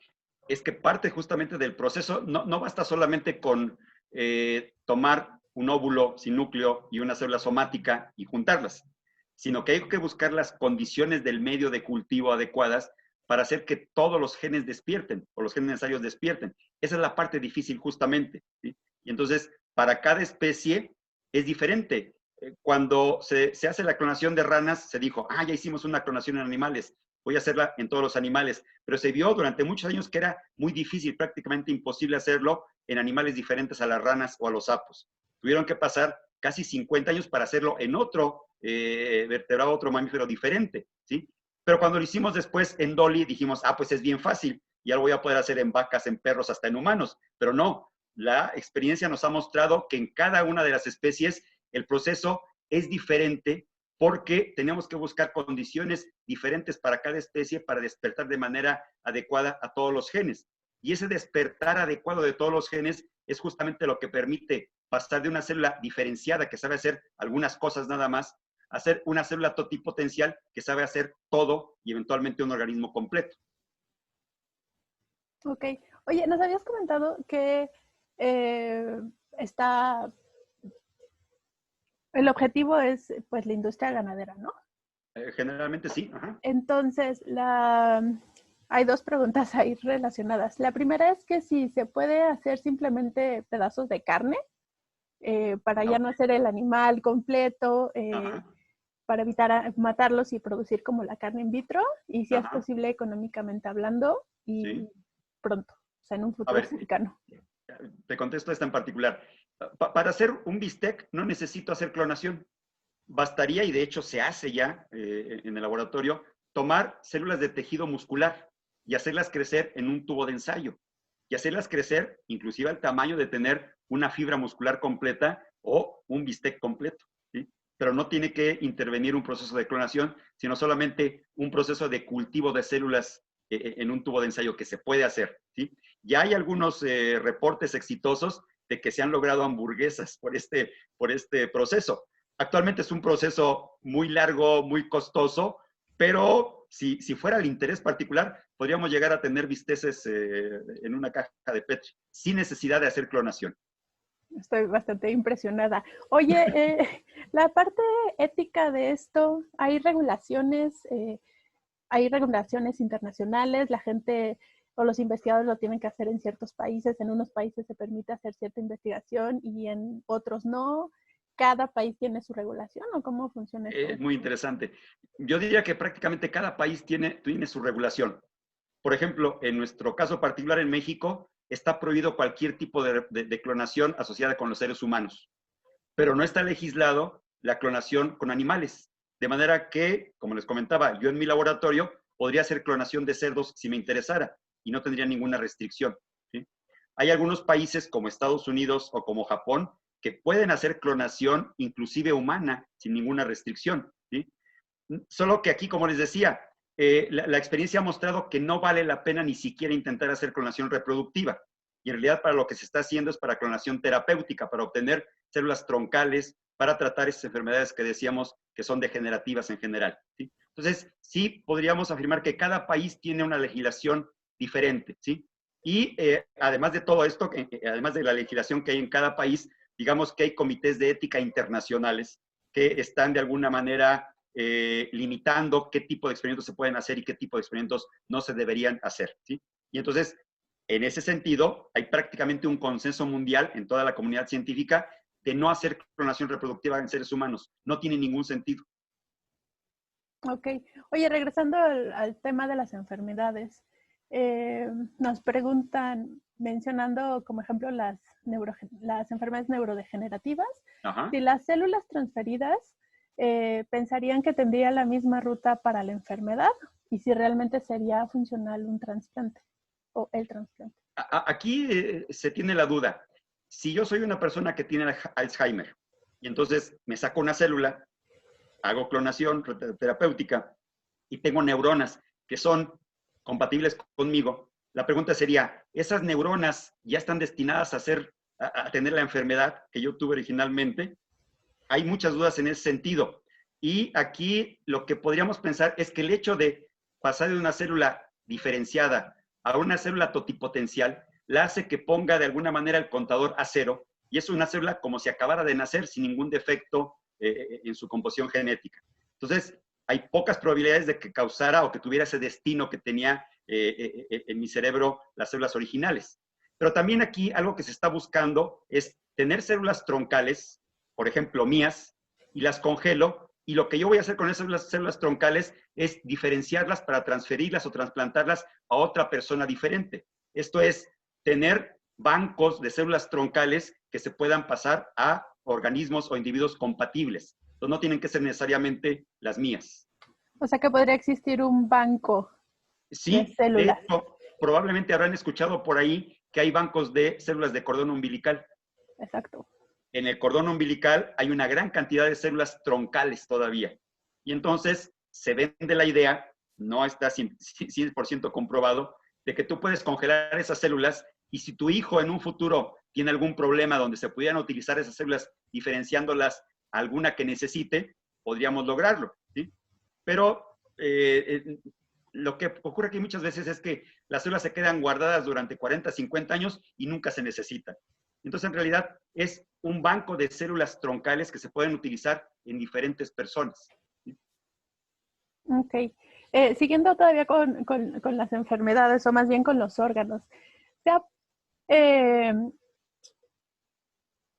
es que parte justamente del proceso, no basta solamente con tomar un óvulo sin núcleo y una célula somática y juntarlas, sino que hay que buscar las condiciones del medio de cultivo adecuadas para hacer que todos los genes despierten o los genes necesarios despierten. Esa es la parte difícil justamente, ¿sí? Y entonces, para cada especie es diferente. Cuando se hace la clonación de ranas, se dijo, ya hicimos una clonación en animales, voy a hacerla en todos los animales, pero se vio durante muchos años que era muy difícil, prácticamente imposible hacerlo en animales diferentes a las ranas o a los sapos. Tuvieron que pasar casi 50 años para hacerlo en otro vertebrado, otro mamífero diferente, ¿sí? Pero cuando lo hicimos después en Dolly, dijimos, pues es bien fácil, ya lo voy a poder hacer en vacas, en perros, hasta en humanos. Pero no, la experiencia nos ha mostrado que en cada una de las especies el proceso es diferente porque tenemos que buscar condiciones diferentes para cada especie para despertar de manera adecuada a todos los genes. Y ese despertar adecuado de todos los genes es justamente lo que permite pasar de una célula diferenciada que sabe hacer algunas cosas nada más, a ser una célula totipotencial que sabe hacer todo y eventualmente un organismo completo. Ok. Oye, nos habías comentado que está el objetivo es pues la industria ganadera, ¿no? Generalmente sí. Ajá. Entonces, hay dos preguntas ahí relacionadas. La primera es que si se puede hacer simplemente pedazos de carne para ya No. no hacer el animal completo, Ajá. para evitar matarlos y producir como la carne in vitro, y si es Ajá. posible económicamente hablando y Sí. pronto, o sea, en un A futuro ver, cercano. te contesto esta en particular. Para hacer un bistec no necesito hacer clonación. Bastaría, y de hecho se hace ya en el laboratorio, tomar células de tejido muscular y hacerlas crecer en un tubo de ensayo. Y hacerlas crecer inclusive al tamaño de tener una fibra muscular completa o un bistec completo, ¿sí? Pero no tiene que intervenir un proceso de clonación, sino solamente un proceso de cultivo de células en un tubo de ensayo que se puede hacer. ¿sí? Ya hay algunos reportes exitosos de que se han logrado hamburguesas por este proceso. Actualmente es un proceso muy largo, muy costoso, pero si fuera el interés particular, podríamos llegar a tener bisteces en una caja de Petri, sin necesidad de hacer clonación. Estoy bastante impresionada. Oye, la parte ética de esto, hay regulaciones internacionales, la gente o los investigadores lo tienen que hacer en ciertos países, en unos países se permite hacer cierta investigación y en otros no. ¿Cada país tiene su regulación o cómo funciona esto? Es muy interesante. Yo diría que prácticamente cada país tiene su regulación. Por ejemplo, en nuestro caso particular en México, está prohibido cualquier tipo de clonación asociada con los seres humanos, pero no está legislado la clonación con animales. De manera que, como les comentaba, yo en mi laboratorio podría hacer clonación de cerdos si me interesara y no tendría ninguna restricción, ¿sí? Hay algunos países como Estados Unidos o como Japón que pueden hacer clonación inclusive humana sin ninguna restricción, ¿sí? Solo que aquí, como les decía, la experiencia ha mostrado que no vale la pena ni siquiera intentar hacer clonación reproductiva. Y en realidad para lo que se está haciendo es para clonación terapéutica, para obtener células troncales, para tratar esas enfermedades que decíamos que son degenerativas en general, ¿sí? Entonces, sí podríamos afirmar que cada país tiene una legislación diferente, ¿sí? Y además de todo esto, además de la legislación que hay en cada país, digamos que hay comités de ética internacionales que están de alguna manera limitando qué tipo de experimentos se pueden hacer y qué tipo de experimentos no se deberían hacer, ¿sí? Y entonces, en ese sentido, hay prácticamente un consenso mundial en toda la comunidad científica de no hacer clonación reproductiva en seres humanos. No tiene ningún sentido. Ok. Oye, regresando al tema de las enfermedades, nos preguntan, mencionando como ejemplo las enfermedades neurodegenerativas, Ajá. si las células transferidas pensarían que tendría la misma ruta para la enfermedad y si realmente sería funcional un trasplante o el trasplante. Aquí se tiene la duda. Si yo soy una persona que tiene Alzheimer y entonces me saco una célula, hago clonación terapéutica y tengo neuronas que son compatibles conmigo, la pregunta sería, ¿esas neuronas ya están destinadas a tener la enfermedad que yo tuve originalmente? Hay muchas dudas en ese sentido. Y aquí lo que podríamos pensar es que el hecho de pasar de una célula diferenciada a una célula totipotencial la hace que ponga de alguna manera el contador a cero y es una célula como si acabara de nacer sin ningún defecto en su composición genética. Entonces, hay pocas probabilidades de que causara o que tuviera ese destino que tenía en mi cerebro las células originales. Pero también aquí algo que se está buscando es tener células troncales, por ejemplo, mías, y las congelo, y lo que yo voy a hacer con esas células troncales es diferenciarlas para transferirlas o trasplantarlas a otra persona diferente. Esto es tener bancos de células troncales que se puedan pasar a organismos o individuos compatibles. Entonces, no tienen que ser necesariamente las mías. O sea que podría existir un banco de Sí, de células. hecho, probablemente habrán escuchado por ahí que hay bancos de células de cordón umbilical. Exacto. En el cordón umbilical hay una gran cantidad de células troncales todavía. Y entonces se vende la idea, no está 100% comprobado, de que tú puedes congelar esas células y si tu hijo en un futuro tiene algún problema donde se pudieran utilizar esas células diferenciándolas a alguna que necesite, podríamos lograrlo, ¿sí? Pero lo que ocurre aquí muchas veces es que las células se quedan guardadas durante 40, 50 años y nunca se necesitan. Entonces, en realidad, es un banco de células troncales que se pueden utilizar en diferentes personas. Ok. Siguiendo todavía con las enfermedades, o más bien con los órganos, ¿se ha, eh,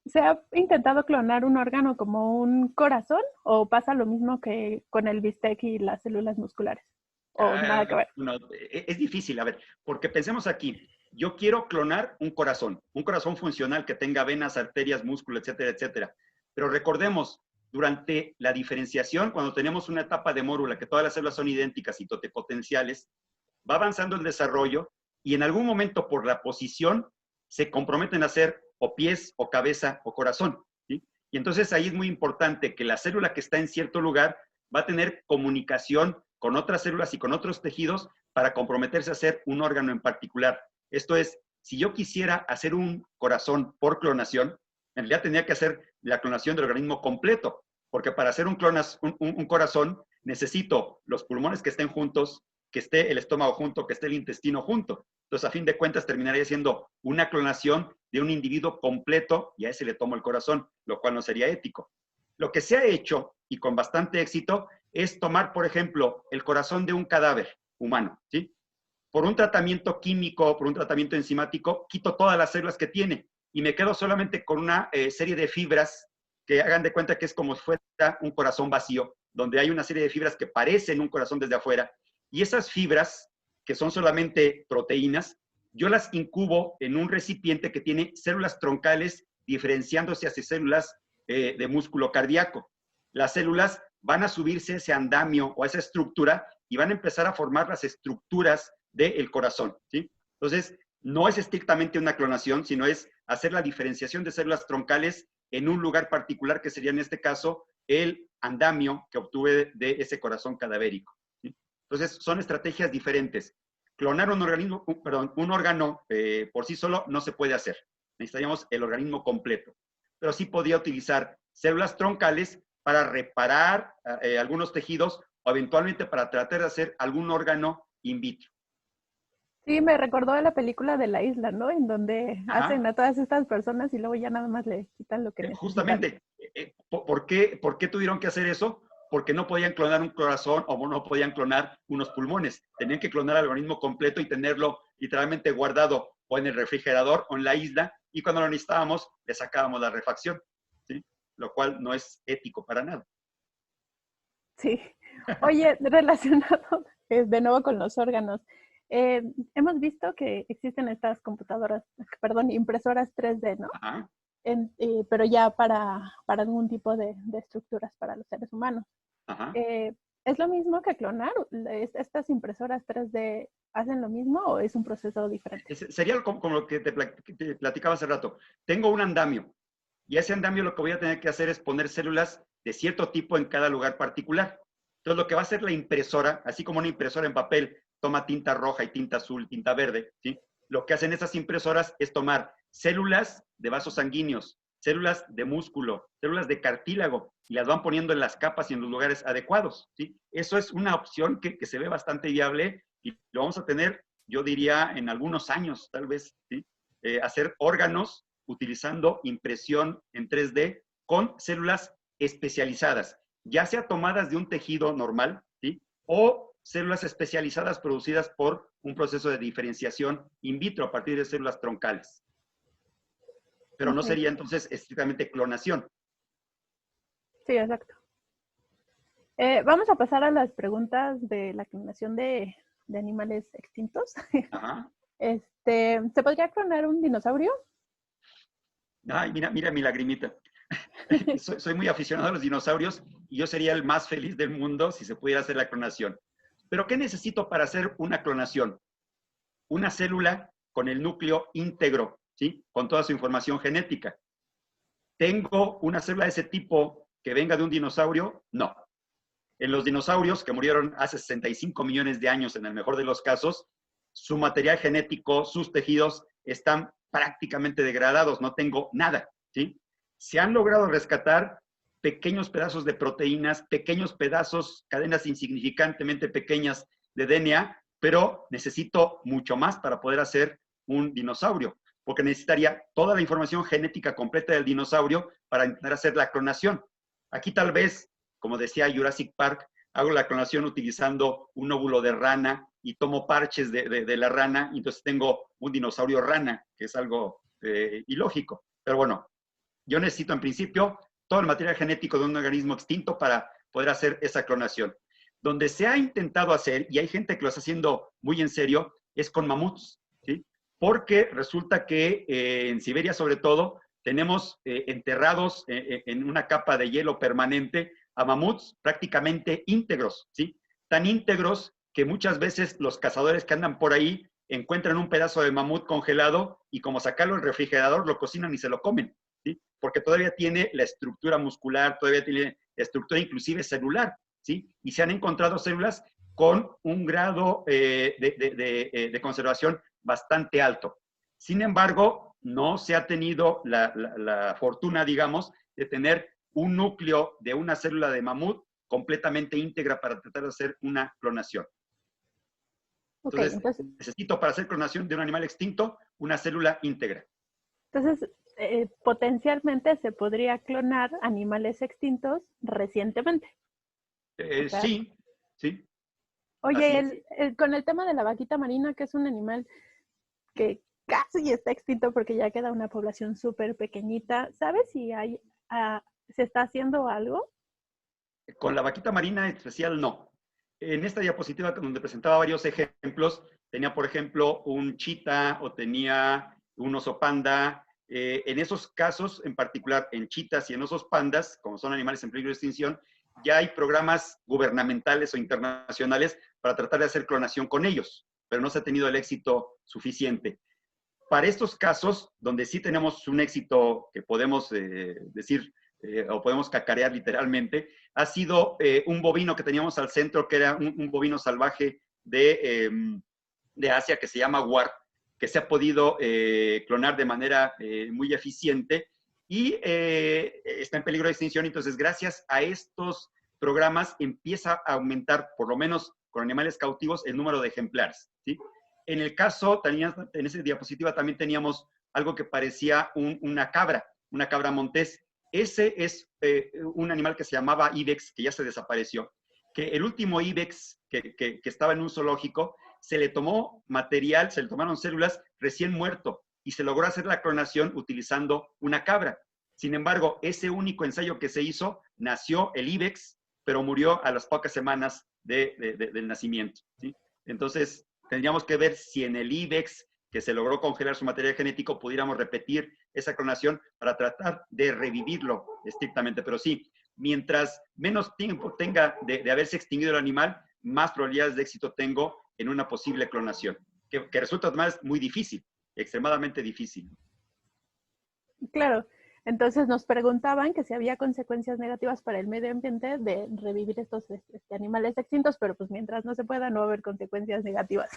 ¿se ha intentado clonar un órgano como un corazón o pasa lo mismo que con el bistec y las células musculares? ¿O nada que ver? No, es difícil, a ver, porque pensemos aquí, yo quiero clonar un corazón funcional que tenga venas, arterias, músculo, etcétera, etcétera. Pero recordemos, durante la diferenciación, cuando tenemos una etapa de mórula, que todas las células son idénticas y totipotenciales, va avanzando el desarrollo y en algún momento por la posición se comprometen a hacer o pies o cabeza o corazón, ¿sí? Y entonces ahí es muy importante que la célula que está en cierto lugar va a tener comunicación con otras células y con otros tejidos para comprometerse a hacer un órgano en particular. Esto es, si yo quisiera hacer un corazón por clonación, en realidad tendría que hacer la clonación del organismo completo, porque para hacer un corazón necesito los pulmones que estén juntos, que esté el estómago junto, que esté el intestino junto. Entonces, a fin de cuentas, terminaría siendo una clonación de un individuo completo y a ese le tomo el corazón, lo cual no sería ético. Lo que se ha hecho, y con bastante éxito, es tomar, por ejemplo, el corazón de un cadáver humano, ¿sí? Por un tratamiento químico, por un tratamiento enzimático, quito todas las células que tiene y me quedo solamente con una serie de fibras que hagan de cuenta que es como si fuera un corazón vacío, donde hay una serie de fibras que parecen un corazón desde afuera, y esas fibras, que son solamente proteínas, yo las incubo en un recipiente que tiene células troncales diferenciándose hacia células de músculo cardíaco. Las células van a subirse a ese andamio o a esa estructura y van a empezar a formar las estructuras del corazón, ¿sí? Entonces, no es estrictamente una clonación, sino es hacer la diferenciación de células troncales en un lugar particular, que sería en este caso el andamio que obtuve de ese corazón cadavérico, ¿sí? Entonces, son estrategias diferentes. Clonar un organismo, un órgano por sí solo no se puede hacer. Necesitaríamos el organismo completo. Pero sí podía utilizar células troncales para reparar algunos tejidos o eventualmente para tratar de hacer algún órgano in vitro. Sí, me recordó de la película de La Isla, ¿no? En donde Ajá. hacen a todas estas personas y luego ya nada más le quitan lo que necesitan. Justamente, ¿por qué tuvieron que hacer eso? Porque no podían clonar un corazón o no podían clonar unos pulmones. Tenían que clonar al organismo completo y tenerlo literalmente guardado o en el refrigerador o en la isla, y cuando lo necesitábamos, le sacábamos la refacción, ¿sí? Lo cual no es ético para nada. Sí. Oye, relacionado de nuevo con los órganos, hemos visto que existen estas computadoras, perdón, impresoras 3D, ¿no? Ajá. Pero ya para algún tipo de estructuras para los seres humanos. Ajá. ¿Es lo mismo que clonar? ¿Estas impresoras 3D hacen lo mismo o es un proceso diferente? Sería como lo que te platicaba hace rato. Tengo un andamio y a ese andamio lo que voy a tener que hacer es poner células de cierto tipo en cada lugar particular. Entonces, lo que va a hacer la impresora, así como una impresora en papel toma tinta roja y tinta azul, tinta verde, ¿sí? Lo que hacen esas impresoras es tomar células de vasos sanguíneos, células de músculo, células de cartílago, y las van poniendo en las capas y en los lugares adecuados, ¿sí? Eso es una opción que se ve bastante viable y lo vamos a tener, yo diría, en algunos años, tal vez, ¿sí? Hacer órganos utilizando impresión en 3D con células especializadas, ya sea tomadas de un tejido normal, ¿sí? O células especializadas producidas por un proceso de diferenciación in vitro a partir de células troncales. Pero no sería entonces estrictamente clonación. Sí, exacto. Vamos a pasar a las preguntas de la clonación de animales extintos. Ajá. ¿Se podría clonar un dinosaurio? Ay, mira mi lagrimita. Soy muy aficionado a los dinosaurios y yo sería el más feliz del mundo si se pudiera hacer la clonación. ¿Pero qué necesito para hacer una clonación? Una célula con el núcleo íntegro, ¿sí? Con toda su información genética. ¿Tengo una célula de ese tipo que venga de un dinosaurio? No. En los dinosaurios, que murieron hace 65 millones de años en el mejor de los casos, su material genético, sus tejidos están prácticamente degradados, no tengo nada, ¿sí? Se han logrado rescatar pequeños pedazos de proteínas, pequeños pedazos, cadenas insignificantemente pequeñas de DNA, pero necesito mucho más para poder hacer un dinosaurio, porque necesitaría toda la información genética completa del dinosaurio para intentar hacer la clonación. Aquí tal vez, como decía Jurassic Park, hago la clonación utilizando un óvulo de rana y tomo parches de la rana, y entonces tengo un dinosaurio rana, que es algo ilógico. Pero bueno, yo necesito en principio todo el material genético de un organismo extinto para poder hacer esa clonación. Donde se ha intentado hacer, y hay gente que lo está haciendo muy en serio, es con mamuts, ¿sí? Porque resulta que en Siberia sobre todo tenemos enterrados en una capa de hielo permanente a mamuts prácticamente íntegros, ¿sí? Tan íntegros que muchas veces los cazadores que andan por ahí encuentran un pedazo de mamut congelado y como sacarlo del refrigerador lo cocinan y se lo comen, ¿sí? Porque todavía tiene la estructura muscular, todavía tiene la estructura inclusive celular, ¿sí? Y se han encontrado células con un grado de conservación bastante alto. Sin embargo, no se ha tenido la fortuna, digamos, de tener un núcleo de una célula de mamut completamente íntegra para tratar de hacer una clonación. Okay, Entonces, necesito para hacer clonación de un animal extinto una célula íntegra. Entonces, potencialmente se podría clonar animales extintos recientemente. O sea, Sí, sí. oye, con el tema de la vaquita marina, que es un animal que casi está extinto porque ya queda una población súper pequeñita, ¿sabes si se está haciendo algo? Con la vaquita marina especial, no. En esta diapositiva donde presentaba varios ejemplos, tenía, por ejemplo, un chita o tenía un oso panda. En esos casos, en particular en chitas y en osos pandas, como son animales en peligro de extinción, ya hay programas gubernamentales o internacionales para tratar de hacer clonación con ellos, pero no se ha tenido el éxito suficiente. Para estos casos, donde sí tenemos un éxito que podemos decir o podemos cacarear literalmente, ha sido un bovino que teníamos al centro, que era un bovino salvaje de Asia que se llama War, que se ha podido clonar de manera muy eficiente y está en peligro de extinción. Entonces, gracias a estos programas empieza a aumentar, por lo menos con animales cautivos, el número de ejemplares, ¿sí? En el caso, en esa diapositiva también teníamos algo que parecía una cabra montés. Ese es un animal que se llamaba ibex, que ya se desapareció, que el último ibex que estaba en un zoológico, se le tomó material, se le tomaron células recién muerto y se logró hacer la clonación utilizando una cabra. Sin embargo, ese único ensayo que se hizo, nació el ibex, pero murió a las pocas semanas del nacimiento, ¿sí? Entonces, tendríamos que ver si en el ibex, que se logró congelar su material genético, pudiéramos repetir esa clonación para tratar de revivirlo estrictamente. Pero sí, mientras menos tiempo tenga de haberse extinguido el animal, más probabilidades de éxito tengo en una posible clonación, que resulta además muy difícil, extremadamente difícil. Claro. Entonces nos preguntaban que si había consecuencias negativas para el medio ambiente de revivir estos animales extintos, pero pues mientras no se pueda, no va a haber consecuencias negativas.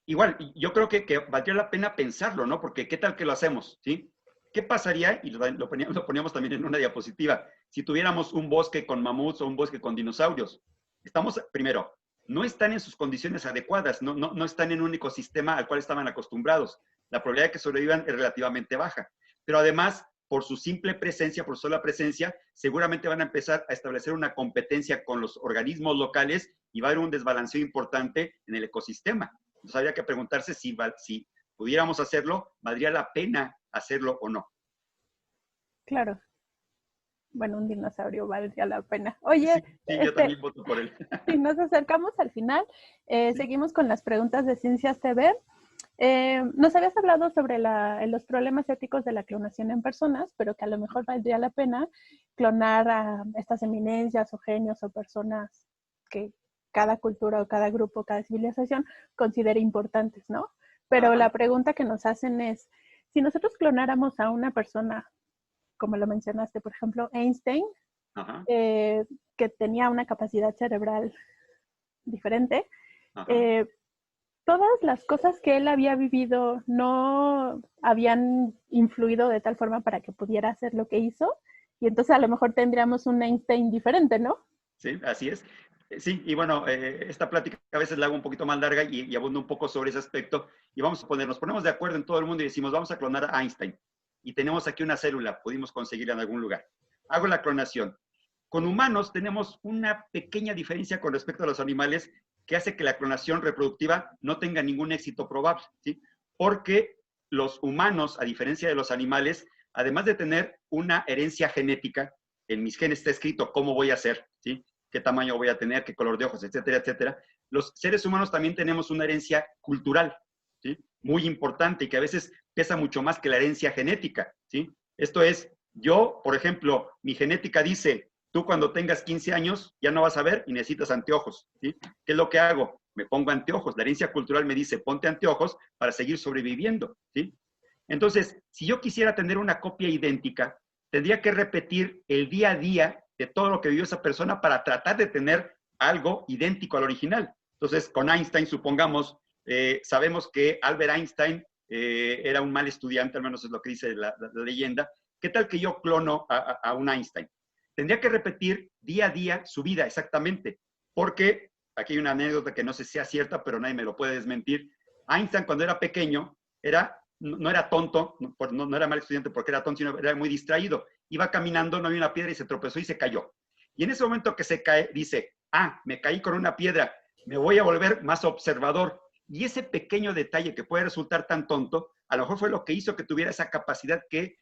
Igual, yo creo que valdría la pena pensarlo, ¿no? Porque ¿qué tal que lo hacemos? ¿Sí? ¿Qué pasaría? Y lo poníamos también en una diapositiva. Si tuviéramos un bosque con mamuts o un bosque con dinosaurios. Estamos, primero, no están en sus condiciones adecuadas, no están en un ecosistema al cual estaban acostumbrados. La probabilidad de que sobrevivan es relativamente baja. Pero además, por su simple presencia, por sola presencia, seguramente van a empezar a establecer una competencia con los organismos locales y va a haber un desbalanceo importante en el ecosistema. Entonces habría que preguntarse si pudiéramos hacerlo, ¿valdría la pena hacerlo o no? Claro. Bueno, un dinosaurio valdría la pena. Oye, Sí, yo también voto por él. si nos acercamos al final, Sí. seguimos con las preguntas de Ciencias TV. Nos habías hablado sobre los problemas éticos de la clonación en personas, pero que a lo mejor valdría la pena clonar a estas eminencias o genios o personas que cada cultura o cada grupo, cada civilización considere importantes, ¿no? Pero la pregunta que nos hacen es, si nosotros clonáramos a una persona, como lo mencionaste, por ejemplo, Einstein, que tenía una capacidad cerebral diferente, todas las cosas que él había vivido no habían influido de tal forma para que pudiera hacer lo que hizo, y entonces a lo mejor tendríamos un Einstein diferente, ¿no? Sí, así es. Sí, y bueno, esta plática a veces la hago un poquito más larga y abundo un poco sobre ese aspecto, y nos ponemos de acuerdo en todo el mundo y decimos, vamos a clonar a Einstein, y tenemos aquí una célula, pudimos conseguirla en algún lugar. Hago la clonación. Con humanos tenemos una pequeña diferencia con respecto a los animales que hace que la clonación reproductiva no tenga ningún éxito probable, ¿sí? Porque los humanos, a diferencia de los animales, además de tener una herencia genética, en mis genes está escrito cómo voy a ser, ¿sí? Qué tamaño voy a tener, qué color de ojos, etcétera, etcétera. Los seres humanos también tenemos una herencia cultural, ¿sí? Muy importante y que a veces pesa mucho más que la herencia genética, ¿sí? Esto es, yo, por ejemplo, mi genética dice, tú cuando tengas 15 años ya no vas a ver y necesitas anteojos, ¿sí? ¿Qué es lo que hago? Me pongo anteojos. La herencia cultural me dice, ponte anteojos para seguir sobreviviendo, ¿sí? Entonces, si yo quisiera tener una copia idéntica, tendría que repetir el día a día de todo lo que vivió esa persona para tratar de tener algo idéntico al original. Entonces, con Einstein, supongamos, sabemos que Albert Einstein era un mal estudiante, al menos es lo que dice la leyenda. ¿Qué tal que yo clono a un Einstein? Tendría que repetir día a día su vida exactamente, porque aquí hay una anécdota que no sé si sea cierta, pero nadie me lo puede desmentir. Einstein, cuando era pequeño, no era tonto, no era mal estudiante porque era tonto, sino era muy distraído. Iba caminando, no había una piedra y se tropezó y se cayó. Y en ese momento que se cae, dice, me caí con una piedra, me voy a volver más observador. Y ese pequeño detalle que puede resultar tan tonto, a lo mejor fue lo que hizo que tuviera esa capacidad que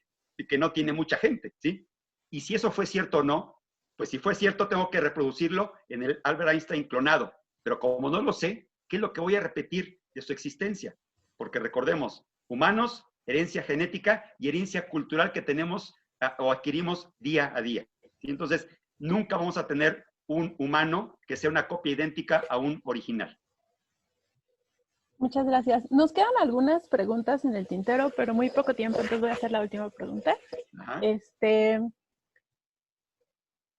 no tiene mucha gente, ¿sí? Y si eso fue cierto o no, pues si fue cierto, tengo que reproducirlo en el Albert Einstein clonado. Pero como no lo sé, ¿qué es lo que voy a repetir de su existencia? Porque recordemos, humanos, herencia genética y herencia cultural que tenemos o adquirimos día a día. ¿Sí? Entonces, nunca vamos a tener un humano que sea una copia idéntica a un original. Muchas gracias. Nos quedan algunas preguntas en el tintero, pero muy poco tiempo, entonces voy a hacer la última pregunta. Ajá.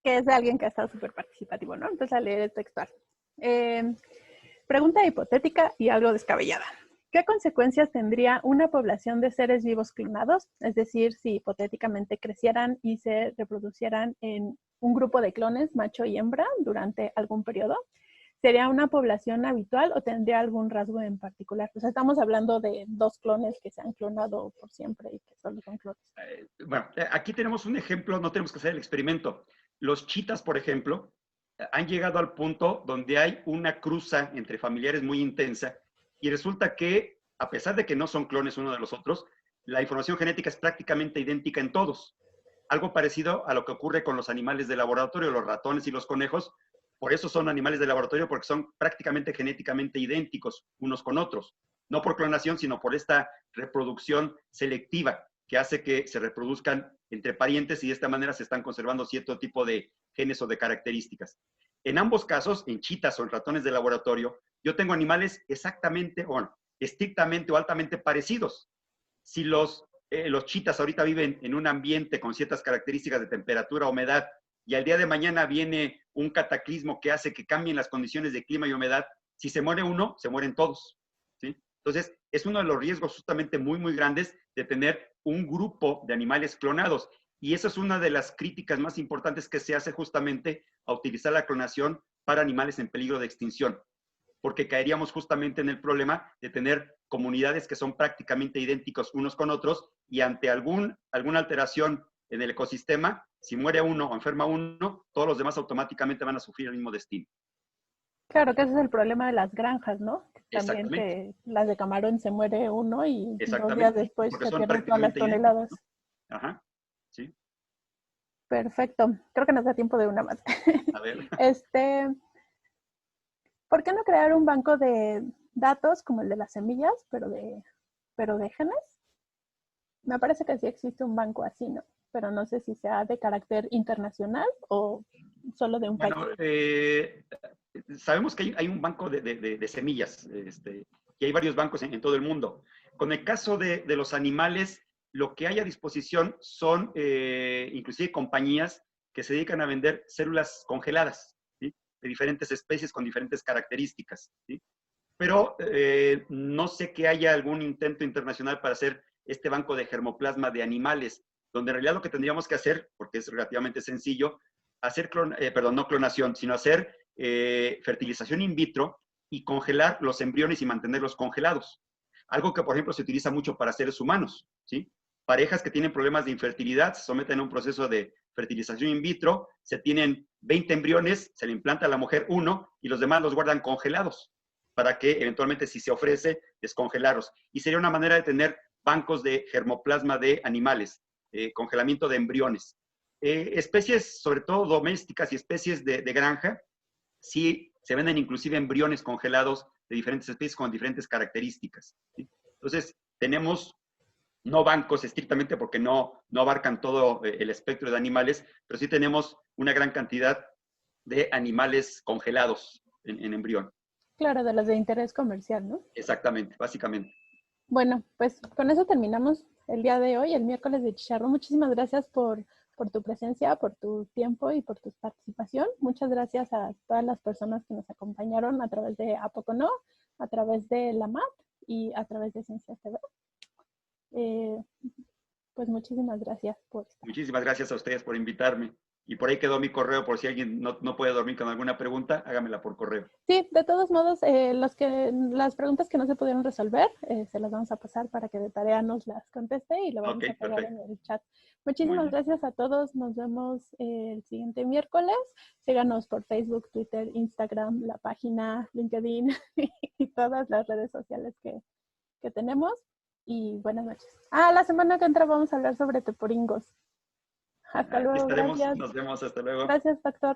Que es de alguien que ha estado súper participativo, ¿no? Entonces, a leer el textual. Pregunta hipotética y algo descabellada. ¿Qué consecuencias tendría una población de seres vivos clonados? Es decir, si hipotéticamente crecieran y se reproducieran en un grupo de clones, macho y hembra, durante algún periodo. ¿Sería una población habitual o tendría algún rasgo en particular? O sea, estamos hablando de 2 clones que se han clonado por siempre y que solo son clones. Bueno, aquí tenemos un ejemplo, no tenemos que hacer el experimento. Los chitas, por ejemplo, han llegado al punto donde hay una cruza entre familiares muy intensa y resulta que, a pesar de que no son clones uno de los otros, la información genética es prácticamente idéntica en todos. Algo parecido a lo que ocurre con los animales de laboratorio, los ratones y los conejos. Por eso son animales de laboratorio, porque son prácticamente genéticamente idénticos unos con otros. No por clonación, sino por esta reproducción selectiva que hace que se reproduzcan entre parientes y de esta manera se están conservando cierto tipo de genes o de características. En ambos casos, en chitas o en ratones de laboratorio, yo tengo animales exactamente, bueno, estrictamente o altamente parecidos. Si los chitas ahorita viven en un ambiente con ciertas características de temperatura, humedad, y al día de mañana viene un cataclismo que hace que cambien las condiciones de clima y humedad, si se muere uno, se mueren todos. ¿Sí? Entonces, es uno de los riesgos justamente muy, muy grandes de tener un grupo de animales clonados. Y esa es una de las críticas más importantes que se hace justamente a utilizar la clonación para animales en peligro de extinción, porque caeríamos justamente en el problema de tener comunidades que son prácticamente idénticos unos con otros y ante alguna alteración en el ecosistema, si muere uno o enferma uno, todos los demás automáticamente van a sufrir el mismo destino. Claro que ese es el problema de las granjas, ¿no? También Exactamente. que las de camarón se muere uno y 2 días Exactamente, después porque se son pierden todas las prácticamente idénticos, toneladas. ¿no? Ajá, sí. Perfecto. Creo que nos da tiempo de una más. A ver. ¿Por qué no crear un banco de datos como el de las semillas, pero de genes? Me parece que sí existe un banco así, ¿no? Pero no sé si sea de carácter internacional o solo de un país. Bueno, sabemos que hay un banco de semillas y hay varios bancos en todo el mundo. Con el caso de los animales, lo que hay a disposición son inclusive compañías que se dedican a vender células congeladas, ¿sí? De diferentes especies con diferentes características, ¿sí? Pero no sé que haya algún intento internacional para hacer este banco de germoplasma de animales, donde en realidad lo que tendríamos que hacer, porque es relativamente sencillo, hacer, no clonación, sino hacer fertilización in vitro y congelar los embriones y mantenerlos congelados. Algo que, por ejemplo, se utiliza mucho para seres humanos, ¿sí? Parejas que tienen problemas de infertilidad se someten a un proceso de fertilización in vitro, se tienen 20 embriones, se le implanta a la mujer uno y los demás los guardan congelados para que eventualmente, si se ofrece, descongelarlos. Y sería una manera de tener bancos de germoplasma de animales, congelamiento de embriones. Especies, sobre todo domésticas y especies de granja, sí se venden inclusive embriones congelados de diferentes especies con diferentes características, ¿sí? Entonces, tenemos no bancos estrictamente porque no abarcan todo el espectro de animales, pero sí tenemos una gran cantidad de animales congelados en embrión. Claro, de las de interés comercial, ¿no? Exactamente, básicamente. Bueno, pues con eso terminamos el día de hoy, el miércoles de Chicharrón. Muchísimas gracias por por tu presencia, por tu tiempo y por tu participación. Muchas gracias a todas las personas que nos acompañaron a través de ¿A Poco No?, a través de la MAP y a través de Ciencias TV. Pues muchísimas gracias por estar. Muchísimas gracias a ustedes por invitarme. Y por ahí quedó mi correo, por si alguien no puede dormir con alguna pregunta, hágamela por correo. Sí, de todos modos, las preguntas que no se pudieron resolver, se las vamos a pasar para que de tarea nos las conteste y lo vamos a pegar en el chat. Muchísimas gracias a todos. Nos vemos el siguiente miércoles. Síganos por Facebook, Twitter, Instagram, la página, LinkedIn y todas las redes sociales que tenemos. Y buenas noches. La semana que entra vamos a hablar sobre teporingos. Hasta luego. Estaremos, gracias. nos vemos, hasta luego. Gracias, doctor.